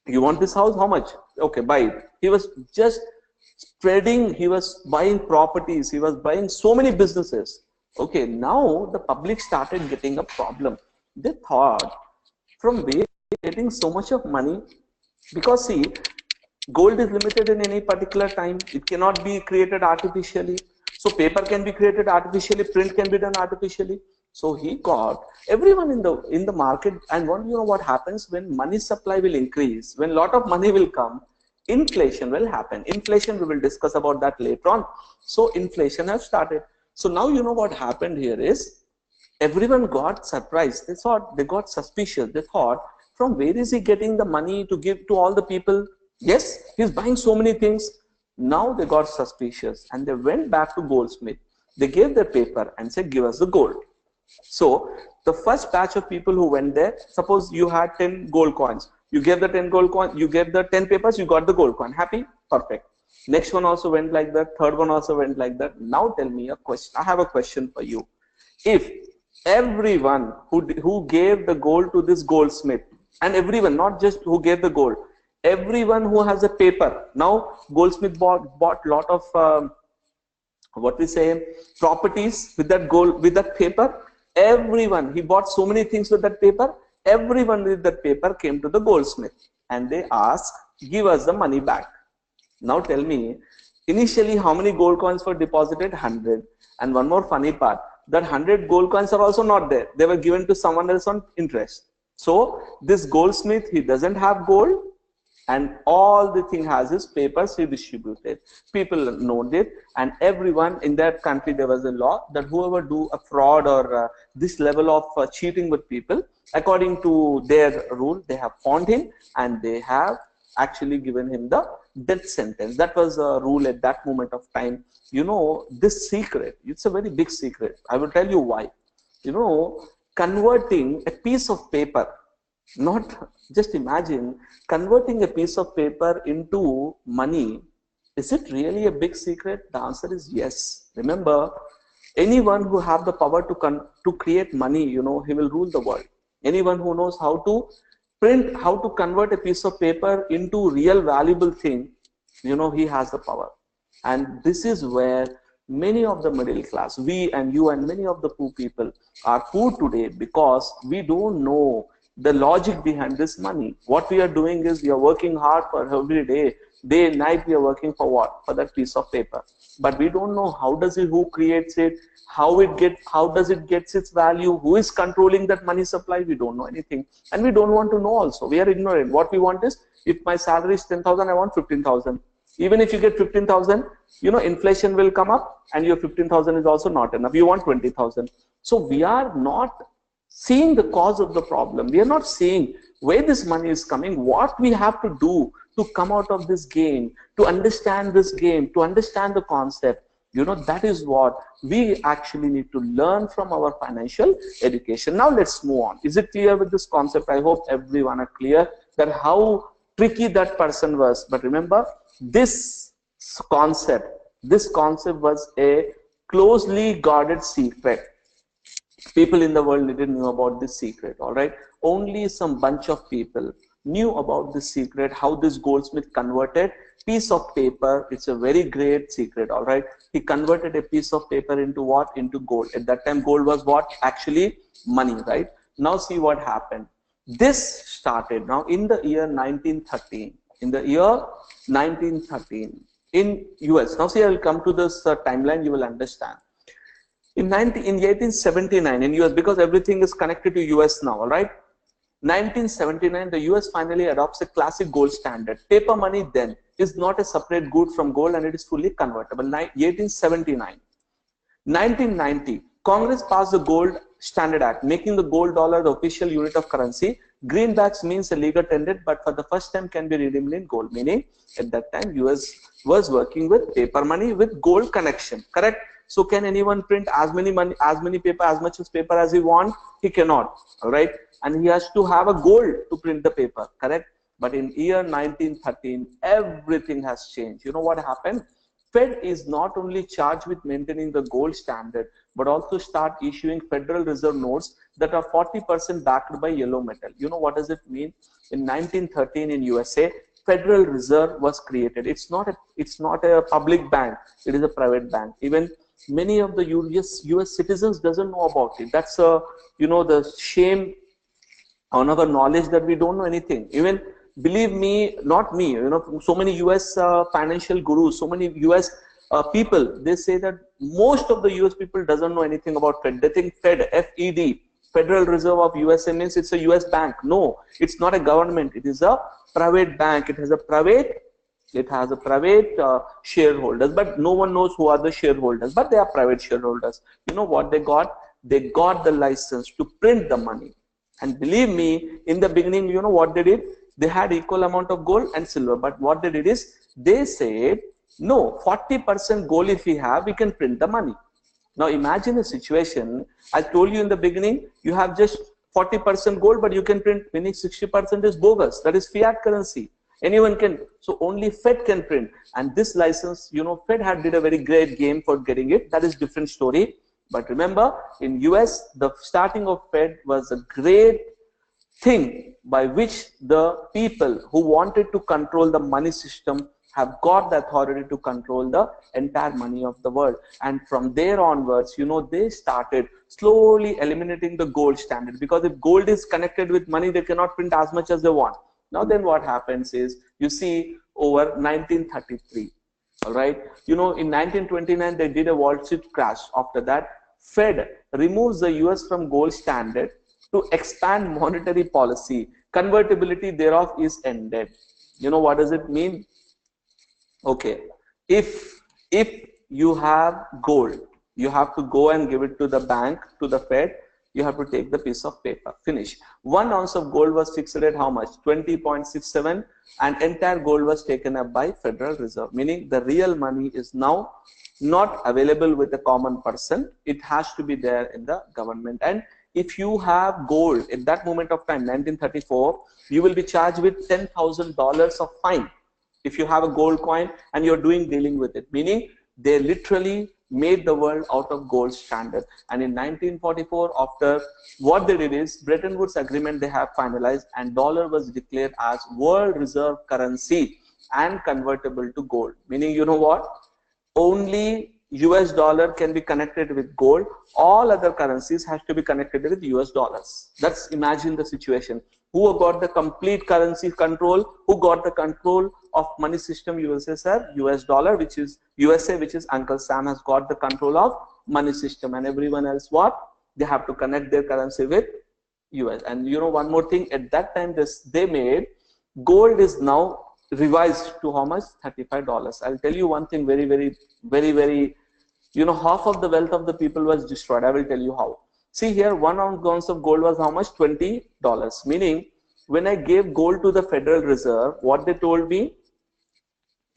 you want this house? How much? Okay, buy it. He was just spreading. He was buying properties. He was buying so many businesses. Okay, now the public started getting a problem. They thought, from where getting so much of money? Because see, gold is limited in any particular time. It cannot be created artificially. So paper can be created artificially, print can be done artificially. So he got everyone in the market. And you know what happens when money supply will increase, when a lot of money will come, inflation will happen. Inflation, we will discuss about that later on. So inflation has started. So now you know what happened here is everyone got surprised. They thought, they got suspicious. They thought, from where is he getting the money to give to all the people? Yes, he's buying so many things. Now they got suspicious and they went back to goldsmith. They gave their paper and said, give us the gold. So the first batch of people who went there, suppose you had 10 gold coins. You gave the 10 gold coins, you gave the 10 papers, you got the gold coin. Happy? Perfect. Next one also went like that. Third one also went like that. Now tell me a question. I have a question for you. If everyone who gave the gold to this goldsmith, and everyone, not just who gave the gold, everyone who has a paper. Now goldsmith bought lot of what we say, properties with that gold, with that paper. Everyone, he bought so many things with that paper. Everyone with that paper came to the goldsmith and they asked, give us the money back. Now tell me, initially how many gold coins were deposited? 100. And one more funny part, that 100 gold coins are also not there. They were given to someone else on interest. So this goldsmith, he doesn't have gold, and all the thing has is papers he distributed. People know it, and everyone in that country, there was a law that whoever do a fraud or this level of cheating with people, According to their rule, they have found him and they have actually given him the death sentence. That was a rule at that moment of time. You know, this secret, it's a very big secret. I will tell you why. You know, converting a piece of paper, not just imagine, converting a piece of paper into money, is it really a big secret? The answer is yes. Remember, anyone who have the power to create money, you know, he will rule the world. Anyone who knows how to print, how to convert a piece of paper into real valuable thing, you know, he has the power. And this is where many of the middle class, we and you and many of the poor people are poor today, because we don't know the logic behind this money. What we are doing is we are working hard for every day and night. We are working for what? For that piece of paper. But we don't know how does it, who creates it, how does it get its value, who is controlling that money supply. We don't know anything, and we don't want to know also. We are ignorant. What we want is, if my salary is 10,000, I want 15,000. Even if you get 15,000, you know, inflation will come up and your 15,000 is also not enough. You want 20,000. So we are not seeing the cause of the problem. We are not seeing where this money is coming, what we have to do to come out of this game, to understand this game, to understand the concept. You know, that is what we actually need to learn from our financial education. Now let's move on. Is it clear with this concept? I hope everyone are clear that how tricky that person was. But remember, this concept was a closely guarded secret. People in the world didn't know about this secret, all right? Only some bunch of people knew about this secret, how this goldsmith converted piece of paper. It's a very great secret, all right? He converted a piece of paper into what? Into gold. At that time, gold was what? Actually money, right? Now see what happened. This started now in the year 1913. In the year 1913 in US. Now see, I will come to this timeline, you will understand. In 1879 in US, because everything is connected to US now, all right? 1979, the US finally adopts a classic gold standard. Paper money then is not a separate good from gold, and it is fully convertible. 1879. 1990, Congress passed the Gold Standard Act, making the gold dollar the official unit of currency. Greenbacks means a legal tender, but for the first time can be redeemed in gold. Meaning, at that time, US was working with paper money with gold connection. Correct? So can anyone print as many paper, as much as paper as he wants? He cannot. All right, and he has to have a gold to print the paper. Correct? But in year 1913, everything has changed. You know what happened? Fed is not only charged with maintaining the gold standard, but also start issuing Federal Reserve notes that are 40% backed by yellow metal. You know what does it mean? In 1913 in USA, Federal Reserve was created. It's not a public bank. It is a private bank. Even many of the US citizens doesn't know about it. That's the shame on our knowledge that we don't know anything. Even believe me, not me, so many US financial gurus, so many US people, they say that most of the US people doesn't know anything about Fed. They think Fed, F-E-D, Federal Reserve of USA means it's a US bank. No, it's not a government. It is a private bank. It has a private shareholders, but no one knows who are the shareholders, but they are private shareholders. You know what they got? They got the license to print the money. And believe me, in the beginning, you know what they did? They had equal amount of gold and silver, but what they did is they said, no, 40% gold if we have, we can print the money. Now imagine a situation, I told you in the beginning, you have just 40% gold, but you can print, meaning 60% is bogus. That is fiat currency. Anyone can, so only Fed can print. And this license, Fed did a very great game for getting it. That is different story. But remember, in US, the starting of Fed was a great thing by which the people who wanted to control the money system have got the authority to control the entire money of the world. And from there onwards, they started slowly eliminating the gold standard, because if gold is connected with money, they cannot print as much as they want. Now then what happens is, you see, over 1933, all right, in 1929, they did a Wall Street crash. After that, Fed removes the US from gold standard to expand monetary policy. Convertibility thereof is ended. You know what does it mean? Okay, if you have gold, you have to go and give it to the bank, to the Fed. you have to take the piece of paper. Finish. 1 ounce of gold was fixed at how much? 20.67, and entire gold was taken up by Federal Reserve, meaning the real money is now not available with the common person. It has to be there in the government. And if you have gold at that moment of time, 1934, you will be charged with $10,000 of fine if you have a gold coin and you're dealing with it, meaning they literally made the world out of gold standard. And in 1944, after what they did is Bretton Woods agreement they have finalized, and dollar was declared as world reserve currency and convertible to gold, meaning, you know what, only US dollar can be connected with gold. All other currencies have to be connected with US dollars. Let's imagine the situation. Who got the complete currency control? Who got the control of money system? USSR, US dollar, which is USA, which is Uncle Sam has got the control of money system, and everyone else what? They have to connect their currency with US. And you know one more thing, at that time they made gold is now revised to how much? $35. I'll tell you one thing very, you know, half of the wealth of the people was destroyed. I will tell you how. See here, 1 ounce of gold was how much? $20. Meaning, when I gave gold to the Federal Reserve, what they told me,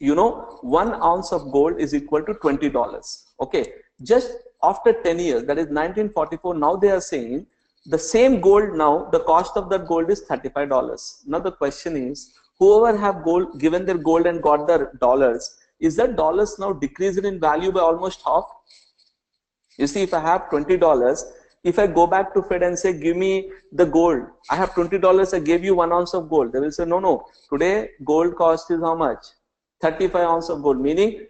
you know, 1 ounce of gold is equal to $20. Okay, just after 10 years, that is 1944, now they are saying the same gold now, the cost of that gold is $35. Now the question is, whoever have gold, given their gold and got their dollars, is that dollars now decreased in value by almost half? You see, if I have $20, if I go back to Fed and say, give me the gold, I have $20, I gave you 1 ounce of gold. They will say, no, today gold cost is how much? 35 ounces of gold, meaning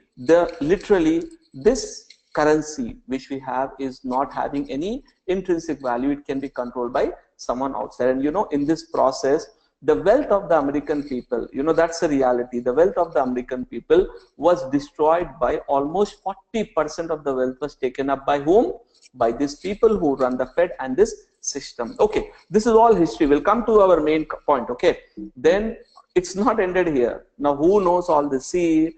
literally this currency which we have is not having any intrinsic value. It can be controlled by someone outside. And you know, in this process, the wealth of the American people, you know, that's a reality. The wealth of the American people was destroyed by almost 40% of the wealth was taken up by whom? By these people who run the Fed and this system. Okay, this is all history. We'll come to our main point. Okay, then it's not ended here. Now, who knows all this? See,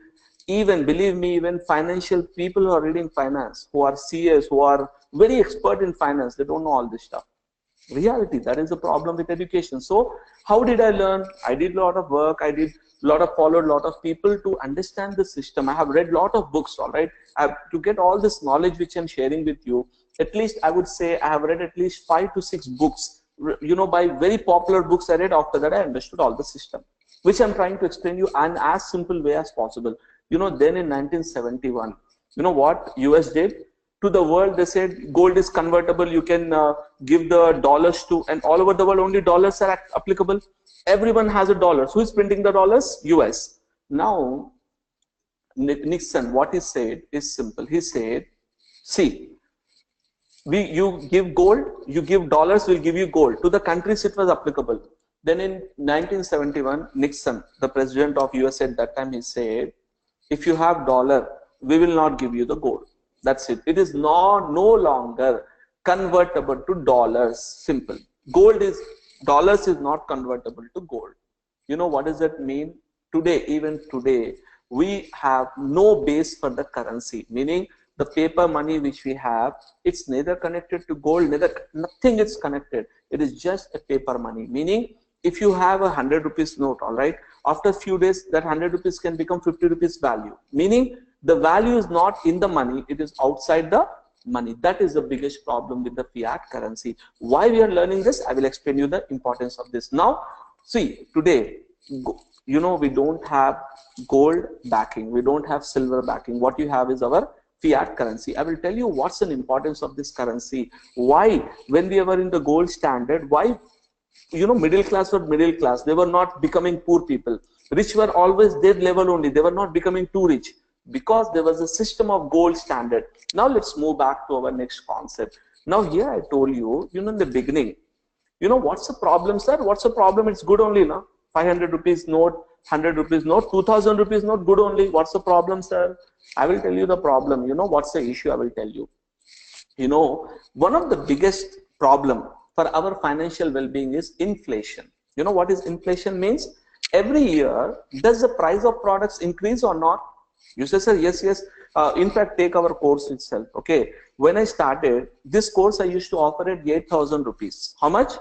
even believe me, even financial people who are reading finance, who are CAs, who are very expert in finance, they don't know all this stuff. Reality, that is the problem with education. So how did I learn? I did a lot of work. I did followed a lot of people to understand the system. I have read a lot of books, all right, to get all this knowledge which I'm sharing with you. At least I would say I have read at least 5 to 6 books, you know, by very popular books I read. After that I understood all the system, which I'm trying to explain you in as simple way as possible. You know, then in 1971, you know what US did? To the world, they said gold is convertible. You can give the dollars to, and all over the world only dollars are applicable. Everyone has a dollar. Who is printing the dollars? US. Now, Nixon, what he said is simple. He said, see, you give gold, you give dollars, we'll give you gold. To the countries it was applicable. Then in 1971, Nixon, the president of US at that time, he said, if you have dollar, we will not give you the gold. That's it. It is no longer convertible to dollars. Simple. Dollars is not convertible to gold. You know what does that mean? Today, even today, we have no base for the currency. Meaning the paper money which we have, it's neither connected to gold, nothing is connected. It is just a paper money. Meaning if you have a 100 rupees note, all right, after a few days that 100 rupees can become 50 rupees value. Meaning the value is not in the money, it is outside the money. That is the biggest problem with the fiat currency. Why we are learning this? I will explain you the importance of this. Now, see, today, you know, we don't have gold backing, we don't have silver backing. What you have is our fiat currency. I will tell you what's the importance of this currency. Why, when we were in the gold standard, why, you know, middle class were middle class. They were not becoming poor people. Rich were always their level only. They were not becoming too rich, because there was a system of gold standard. Now let's move back to our next concept. Now here I told you, you know, in the beginning, you know, what's the problem, sir? What's the problem? It's good only, no? 500 rupees note, 100 rupees note, 2000 rupees note, good only. What's the problem, sir? I will tell you the problem. You know, what's the issue? I will tell you. You know, one of the biggest problem for our financial well-being is inflation. You know what is inflation means? Every year, does the price of products increase or not? You say, sir, yes, In fact, take our course itself. Okay, when I started this course, I used to offer at 8,000 rupees. How much?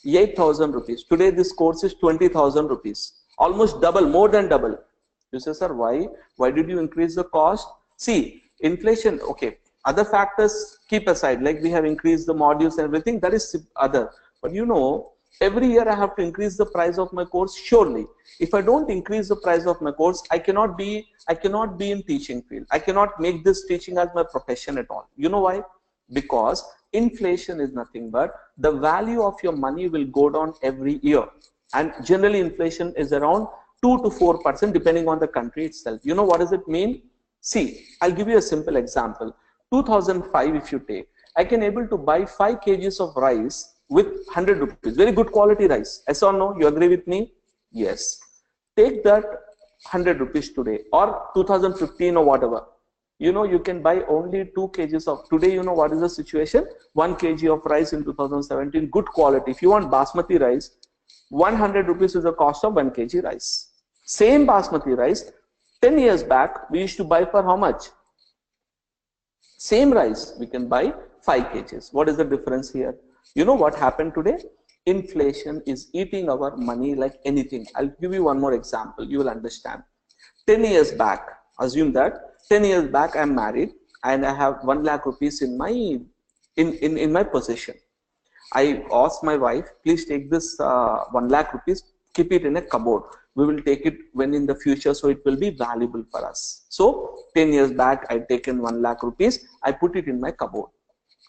8,000 rupees. Today, this course is 20,000 rupees. Almost double, more than double. You say, sir, why? Why did you increase the cost? See, inflation. Okay, other factors keep aside, like we have increased the modules and everything. That is other. But you know, every year I have to increase the price of my course. Surely, if I don't increase the price of my course, I cannot be in teaching field. I cannot make this teaching as my profession at all. You know why? Because inflation is nothing but the value of your money will go down every year, and generally inflation is around 2 to 4% depending on the country itself. You know what does it mean? See, I'll give you a simple example. 2005, if you take, I can able to buy 5 kgs of rice with 100 rupees. Very good quality rice. Yes or no? You agree with me? Yes. Take that 100 rupees today, or 2015 or whatever. You know, you can buy only 2 kgs of, today, you know what is the situation? 1 kg of rice in 2017, good quality. If you want basmati rice, 100 rupees is the cost of 1 kg rice. Same basmati rice, 10 years back, we used to buy for how much? Same rice, we can buy 5 kgs. What is the difference here? You know what happened today? Inflation is eating our money like anything. I'll give you one more example. You will understand. 10 years back, assume that 10 years back I'm married and I have 1 lakh rupees in my possession. I asked my wife, please take this 1 lakh rupees, keep it in a cupboard. We will take it when in the future, so it will be valuable for us. So 10 years back, I taken 1 lakh rupees, I put it in my cupboard.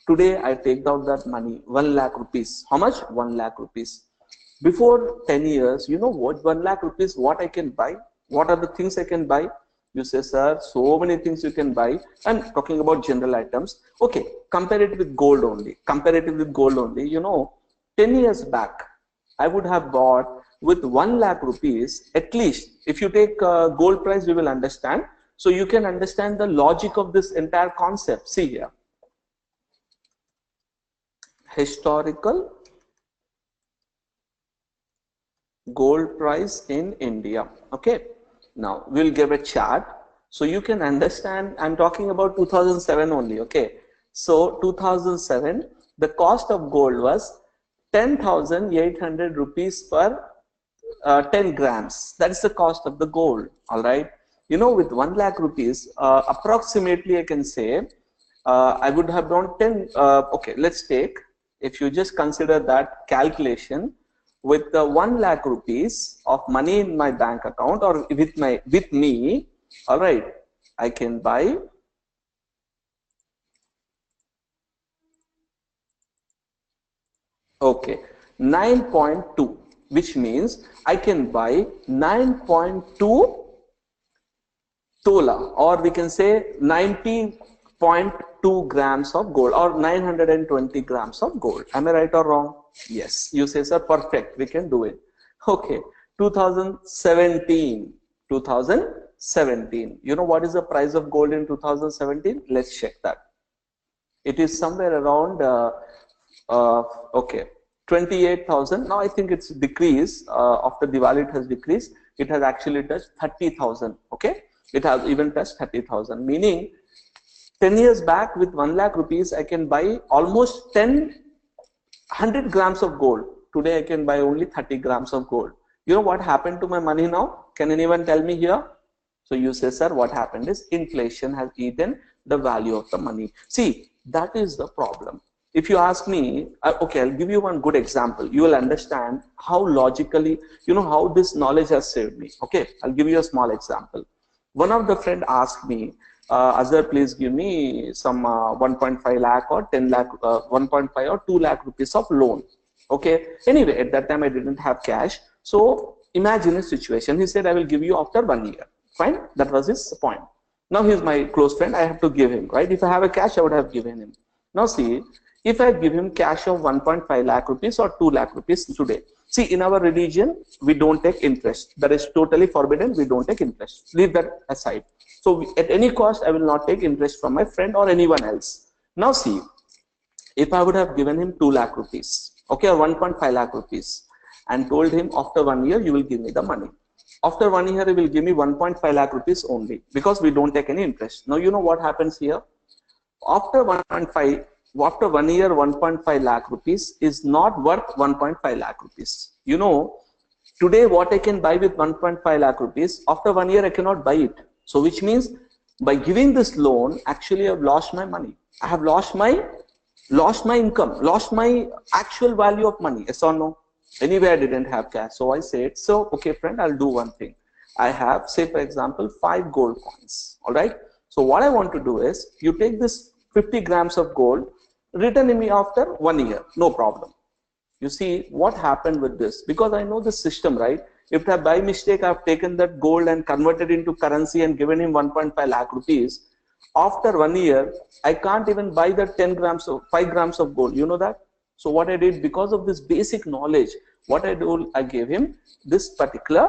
Today, I take out that money, 1 lakh rupees. How much? 1 lakh rupees. Before 10 years, you know what? 1 lakh rupees, what I can buy? What are the things I can buy? You say, sir, so many things you can buy. I'm talking about general items. Okay, compare it with gold only. Comparative with gold only. You know, 10 years back, I would have bought with 1 lakh rupees, at least. If you take gold price, we will understand. So you can understand the logic of this entire concept. See here. Historical gold price in India. Okay. Now we'll give a chart so you can understand. I'm talking about 2007 only. Okay. So 2007, the cost of gold was 10,800 rupees per 10 grams. That's the cost of the gold. All right. You know, with 1 lakh rupees, approximately I can say I would have done 10. Okay, let's take, if you just consider that calculation, with 1 lakh rupees of money in my bank account or with me, all right, I can buy okay 9.2, which means I can buy 9.2 tola, or we can say 90.2 grams of gold, or 920 grams of gold. Am I right or wrong? Yes. You say, sir, perfect, we can do it. Okay. 2017. You know what is the price of gold in 2017? Let's check that. It is somewhere around okay, 28,000. Now I think it's decreased. After Diwali it has decreased. It has actually touched 30,000. Okay, it has even touched 30,000. Meaning, 10 years back with 1 lakh rupees, I can buy almost 100 grams of gold. Today I can buy only 30 grams of gold. You know what happened to my money now? Can anyone tell me here? So you say, sir, what happened is inflation has eaten the value of the money. See, that is the problem. If you ask me, okay, I'll give you one good example. You will understand how logically, you know, how this knowledge has saved me. Okay, I'll give you a small example. One of the friend asked me, Azhar, please give me some 1.5 lakh or 10 lakh, 1.5 or 2 lakh rupees of loan. Okay, anyway, at that time I didn't have cash. So imagine a situation. He said, I will give you after 1 year. Fine, that was his point. Now he's my close friend, I have to give him, right? If I have a cash, I would have given him. Now see, if I give him cash of 1.5 lakh rupees or 2 lakh rupees today, see, in our religion, we don't take interest. That is totally forbidden. We don't take interest. Leave that aside. So at any cost, I will not take interest from my friend or anyone else. Now see, if I would have given him 2 lakh rupees, okay, or 1.5 lakh rupees, and told him after 1 year, you will give me the money. After 1 year, he will give me 1.5 lakh rupees only because we don't take any interest. Now, you know what happens here? After 1.5, after 1 year, 1.5 lakh rupees is not worth 1.5 lakh rupees. You know, today what I can buy with 1.5 lakh rupees, after 1 year, I cannot buy it. So, which means by giving this loan, actually I've lost my money. I have lost my income, lost my actual value of money. Yes or no? Anyway, I didn't have cash. So I said, so, okay, friend, I'll do one thing. I have, say, for example, 5 gold coins. All right. So what I want to do is, you take this 50 grams of gold, return me after 1 year. No problem. You see what happened with this? Because I know the system, right? If I by mistake I've taken that gold and converted into currency and given him 1.5 lakh rupees, after 1 year, I can't even buy that 10 grams of 5 grams of gold. You know that? So what I did, because of this basic knowledge, what I do, I gave him this particular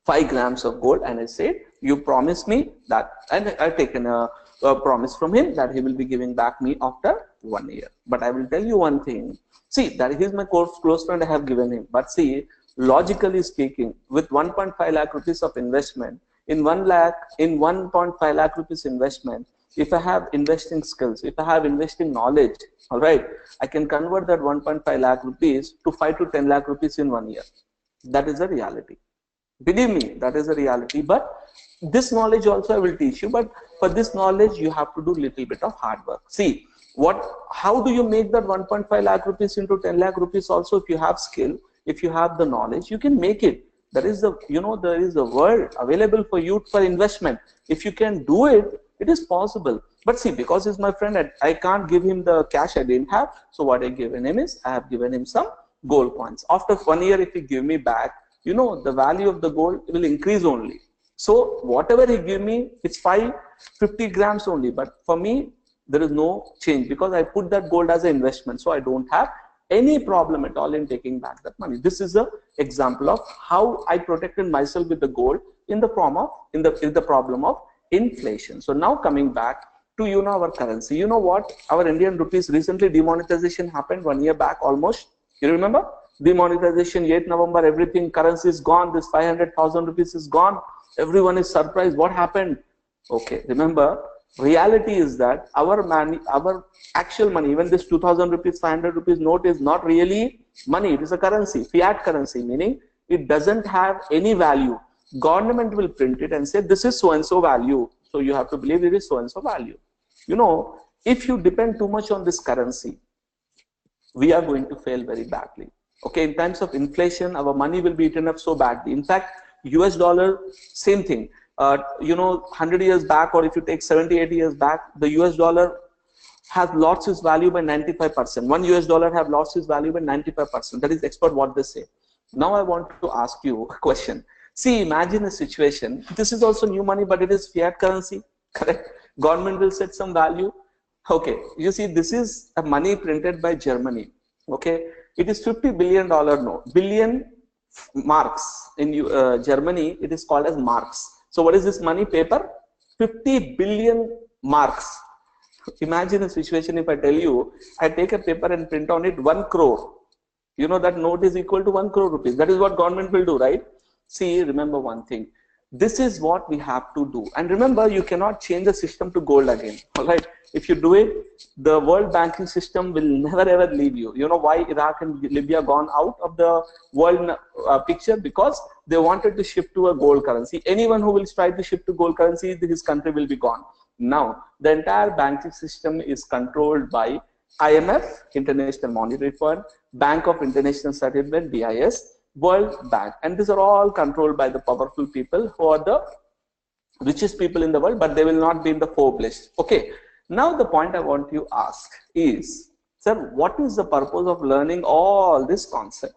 5 grams of gold, and I said, you promise me that, and I've taken a promise from him that he will be giving back me after 1 year. But I will tell you one thing. See, that he is my close friend, I have given him. But see, logically speaking, with 1.5 lakh rupees of investment, in 1.5 lakh rupees investment, if I have investing skills, if I have investing knowledge, all right, I can convert that 1.5 lakh rupees to 5 to 10 lakh rupees in 1 year. That is a reality. Believe me, that is a reality. But this knowledge also I will teach you. But for this knowledge, you have to do little bit of hard work. See, how do you make that 1.5 lakh rupees into 10 lakh rupees also? If you have skill, if you have the knowledge, you can make it. There is there is a world available for you for investment. If you can do it, it is possible. But see, because he's my friend, I can't give him the cash I didn't have. So what I given him is, I have given him some gold coins. After 1 year, if he give me back, the value of the gold will increase only. So whatever he give me, it's 50 grams only. But for me, there is no change because I put that gold as an investment. So I don't have any problem at all in taking back that money. This is an example of how I protected myself with the gold in the form of, in the problem of inflation. So now coming back to, our currency. You know what? Our Indian rupees recently demonetization happened 1 year back almost. You remember? Demonetization, 8th November, everything, currency is gone. This 500,000 rupees is gone. Everyone is surprised. What happened? Okay, remember, reality is that our money, our actual money, even this 2000 rupees, 500 rupees note is not really money. It is a currency, fiat currency, meaning it doesn't have any value. Government will print it and say, this is so and so value. So you have to believe it is so and so value. If you depend too much on this currency, we are going to fail very badly. Okay, in times of inflation, our money will be eaten up so badly. In fact, US dollar, same thing. 100 years back, or if you take 70, 80 years back, the US dollar has lost its value by 95%. One US dollar have lost its value by 95%. That is expert what they say. Now I want to ask you a question. See, imagine a situation. This is also new money, but it is fiat currency, correct? Government will set some value. Okay, you see, this is a money printed by Germany. Okay, it is $50 billion note. Billion marks in Germany. It is called as marks. So what is this money? Paper. 50 billion marks. Imagine a situation if I tell you, I take a paper and print on it 1 crore. You know that note is equal to 1 crore rupees. That is what government will do, right? See, remember one thing. This is what we have to do. And remember, you cannot change the system to gold again. All right. If you do it, the world banking system will never ever leave you. You know why Iraq and Libya gone out of the world picture? Because they wanted to shift to a gold currency. Anyone who will try to shift to gold currency, his country will be gone. Now, the entire banking system is controlled by IMF, International Monetary Fund, Bank of International Settlement, BIS, World Bank. And these are all controlled by the powerful people who are the richest people in the world, but they will not be in the Forbes list. Okay. Now the point I want to ask is, sir, what is the purpose of learning all this concept?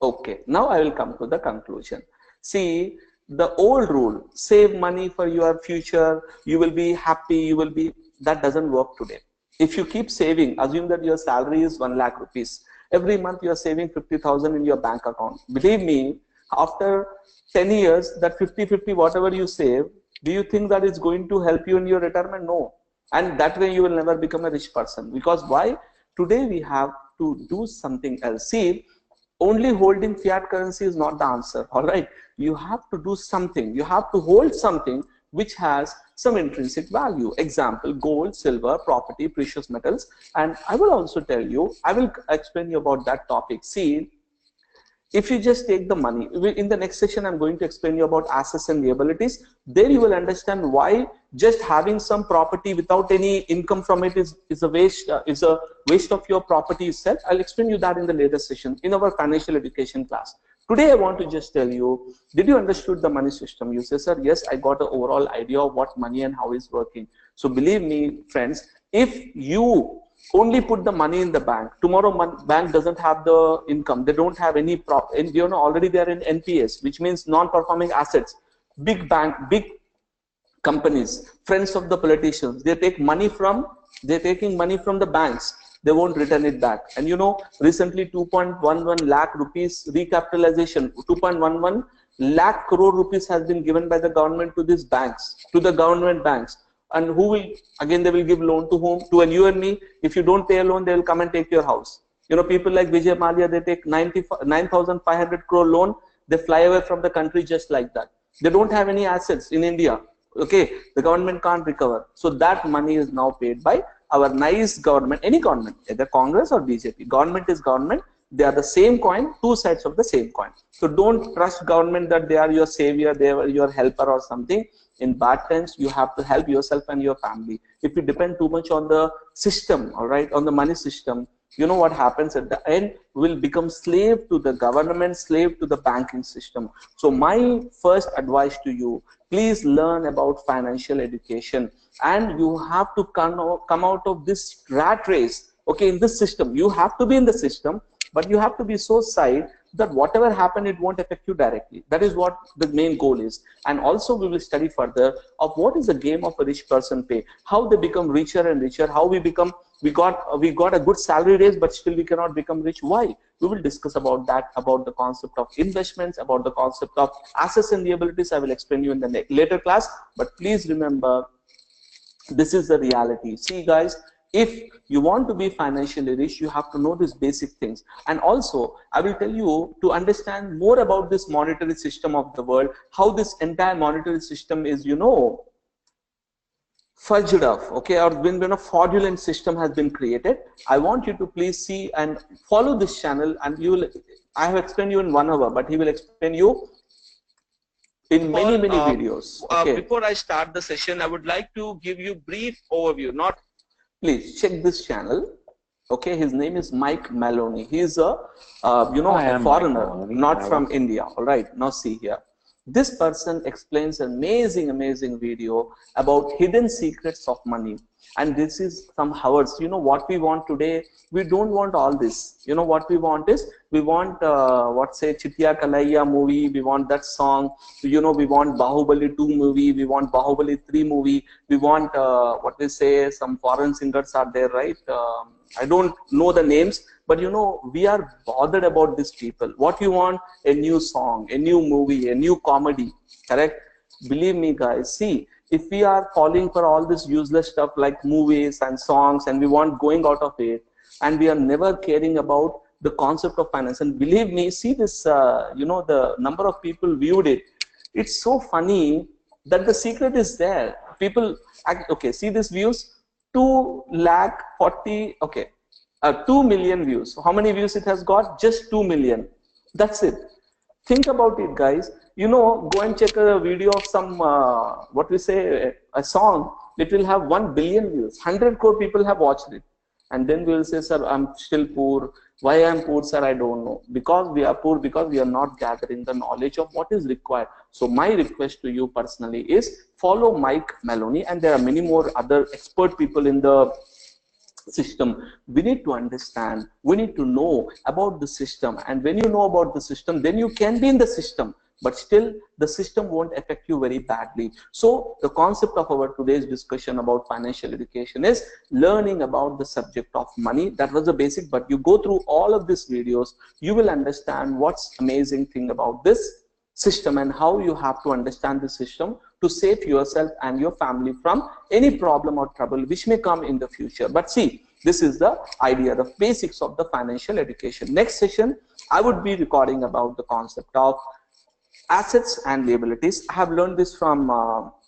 Okay. Now I will come to the conclusion. See, the old rule, save money for your future, you will be happy, you will be, that doesn't work today. If you keep saving, assume that your salary is 1 lakh rupees. Every month you are saving 50,000 in your bank account. Believe me, after 10 years, that 50-50, whatever you save, do you think that it's going to help you in your retirement? No. And that way you will never become a rich person. Because why? Today we have to do something else. See, Only holding fiat currency is not the answer. All right, you have to do something. You have to hold something which has some intrinsic value. Example: gold, silver, property, precious metals. And I will also tell you, I will explain you about that topic. See, if you just take the money, in the next session I'm going to explain you about assets and liabilities. There you will understand why just having some property without any income from it is a waste, of your property itself. I'll explain you that in the later session in our financial education class. Today I want to just tell you, did you understood the money system? You say, sir, yes, I got an overall idea of what money and how it's working. So believe me, friends, if you only put the money in the bank, tomorrow bank doesn't have the income, they don't have any already they are in NPS, which means non-performing assets. Big bank, big companies, friends of the politicians, they're taking money from the banks. They won't return it back. And recently 2.11 lakh rupees recapitalization, 2.11 lakh crore rupees has been given by the government to these banks, to the government banks. And who will, again, they will give loan to whom? To you and me. If you don't pay a loan, they will come and take your house. People like Vijay Mallya, they take 9,500 crore loan. They fly away from the country just like that. They don't have any assets in India. Okay, the government can't recover. So that money is now paid by our nice government, any government, either Congress or BJP. Government is government. They are the same coin, two sides of the same coin. So don't trust government that they are your savior, they are your helper or something. In bad times, you have to help yourself and your family. If you depend too much on the system, all right, on the money system, you know what happens at the end? We will become slave to the government, slave to the banking system. So my first advice to you, please learn about financial education, and you have to come out of this rat race. Okay, in this system, you have to be in the system, but you have to be so side that whatever happen, it won't affect you directly. That is what the main goal is. And also we will study further of what is the game of a rich person pay, how they become richer and richer, how we got a good salary raise, but still we cannot become rich. Why? We will discuss about that, about the concept of investments, about the concept of assets and liabilities. I will explain you in the later class. But please remember, this is the reality. See guys, if you want to be financially rich, you have to know these basic things. And also, I will tell you, to understand more about this monetary system of the world, how this entire monetary system is, fudged up, okay, or when a fraudulent system has been created. I want you to please see and follow this channel, and I have explained you in 1 hour, but he will explain you in many videos. Okay. Before I start the session, I would like to give you brief overview. Please check this channel. Okay, his name is Mike Maloney. He is a a foreigner, not from India. All right, now see here. This person explains an amazing video about hidden secrets of money. And this is some hours. What we want today, we don't want all this. What we want is, we want Chitya Kalaiya movie, we want that song, we want Bahubali 2 movie, we want Bahubali 3 movie, we want some foreign singers are there, right? I don't know the names, but we are bothered about these people. What you want? A new song, a new movie, a new comedy, correct? Believe me guys, see, if we are falling for all this useless stuff like movies and songs, and we want going out of it, and we are never caring about the concept of finance, and believe me, see this, the number of people viewed it. It's so funny that the secret is there. People, okay, see this views, 2,40,000, okay, 2 million views. So how many views it has got? Just 2 million. That's it. Think about it, guys. Go and check a video of some, a song. It will have 1 billion views. 100 crore people have watched it. And then we will say, sir, I'm still poor. Why I'm poor, sir? I don't know. Because we are poor, because we are not gathering the knowledge of what is required. So my request to you personally is, follow Mike Maloney, and there are many more other expert people in the system. We need to understand, we need to know about the system, and when you know about the system, then you can be in the system, but still the system won't affect you very badly. So the concept of our today's discussion about financial education is learning about the subject of money. That was the basic, but you go through all of these videos, you will understand what's amazing thing about this system and how you have to understand the system to save yourself and your family from any problem or trouble which may come in the future. But see, This is the idea, the basics of the financial education. Next session, I would be recording about the concept of assets and liabilities. I have learned this from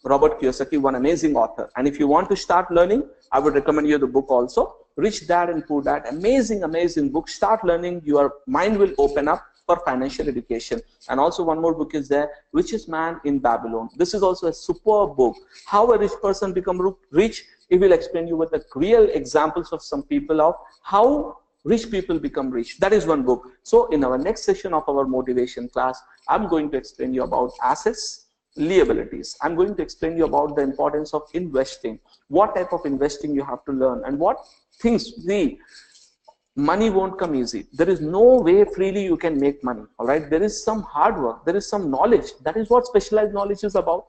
Robert Kiyosaki, one amazing author. And if you want to start learning, I would recommend you the book also, Rich Dad and Poor Dad. Amazing, amazing book. Start learning. Your mind will open up for financial education. And also one more book is there, Richest Man in Babylon. This is also a superb book. How a rich person become rich. It will explain you with the real examples of some people of how rich people become rich. That is one book. So in our next session of our motivation class, I'm going to explain you about assets, liabilities. I'm going to explain you about the importance of investing, what type of investing you have to learn, and what things. The money won't come easy. There is no way freely you can make money. All right. There is some hard work. There is some knowledge. That is what specialized knowledge is about.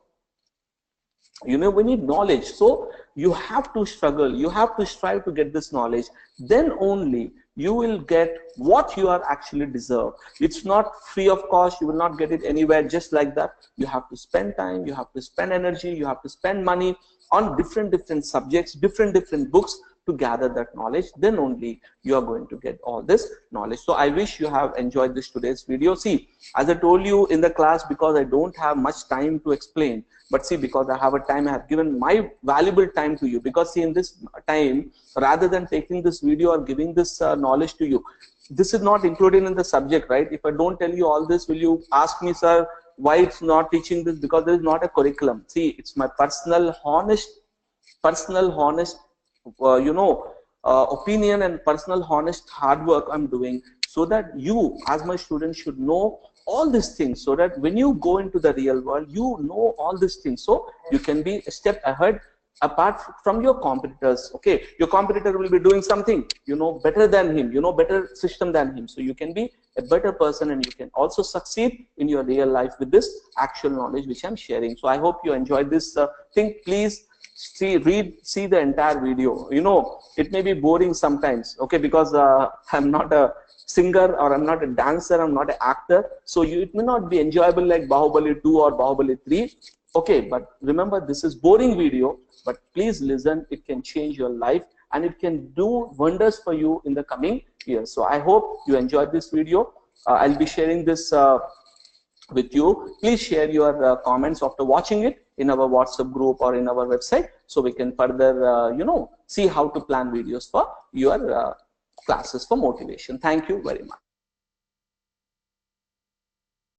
You know, we need knowledge. So you have to struggle. You have to strive to get this knowledge. Then only you will get what you are actually deserve. It's not free of cost. You will not get it anywhere just like that. You have to spend time. You have to spend energy. You have to spend money on different subjects, different books to gather that knowledge. Then only you are going to get all this knowledge. So I wish you have enjoyed this today's video. See, as I told you in the class, because I don't have much time to explain, but see, because I have a time, I have given my valuable time to you. Because see, in this time, rather than taking this video or giving this knowledge to you, this is not included in the subject, right? If I don't tell you all this, will you ask me, sir, why it's not teaching this? Because there is not a curriculum. See, it's my personal honest opinion and personal honest hard work I'm doing, so that you as my student should know all these things, so that when you go into the real world, you know all these things, so you can be a step ahead apart from your competitors. Okay, your competitor will be doing something, you know, better than him, you know, better system than him, so you can be a better person and you can also succeed in your real life with this actual knowledge which I'm sharing. So I hope you enjoyed this thing. Please see the entire video. You know, it may be boring sometimes, okay, because I'm not a singer or I'm not a dancer, I'm not an actor, so it may not be enjoyable like Bahubali 2 or Bahubali 3. Okay, but remember, this is boring video, but please listen. It can change your life and it can do wonders for you in the coming years. So I hope you enjoyed this video. I'll be sharing this with you. Please share your comments after watching it in our WhatsApp group or in our website, so we can further see how to plan videos for your classes for motivation. Thank you very much.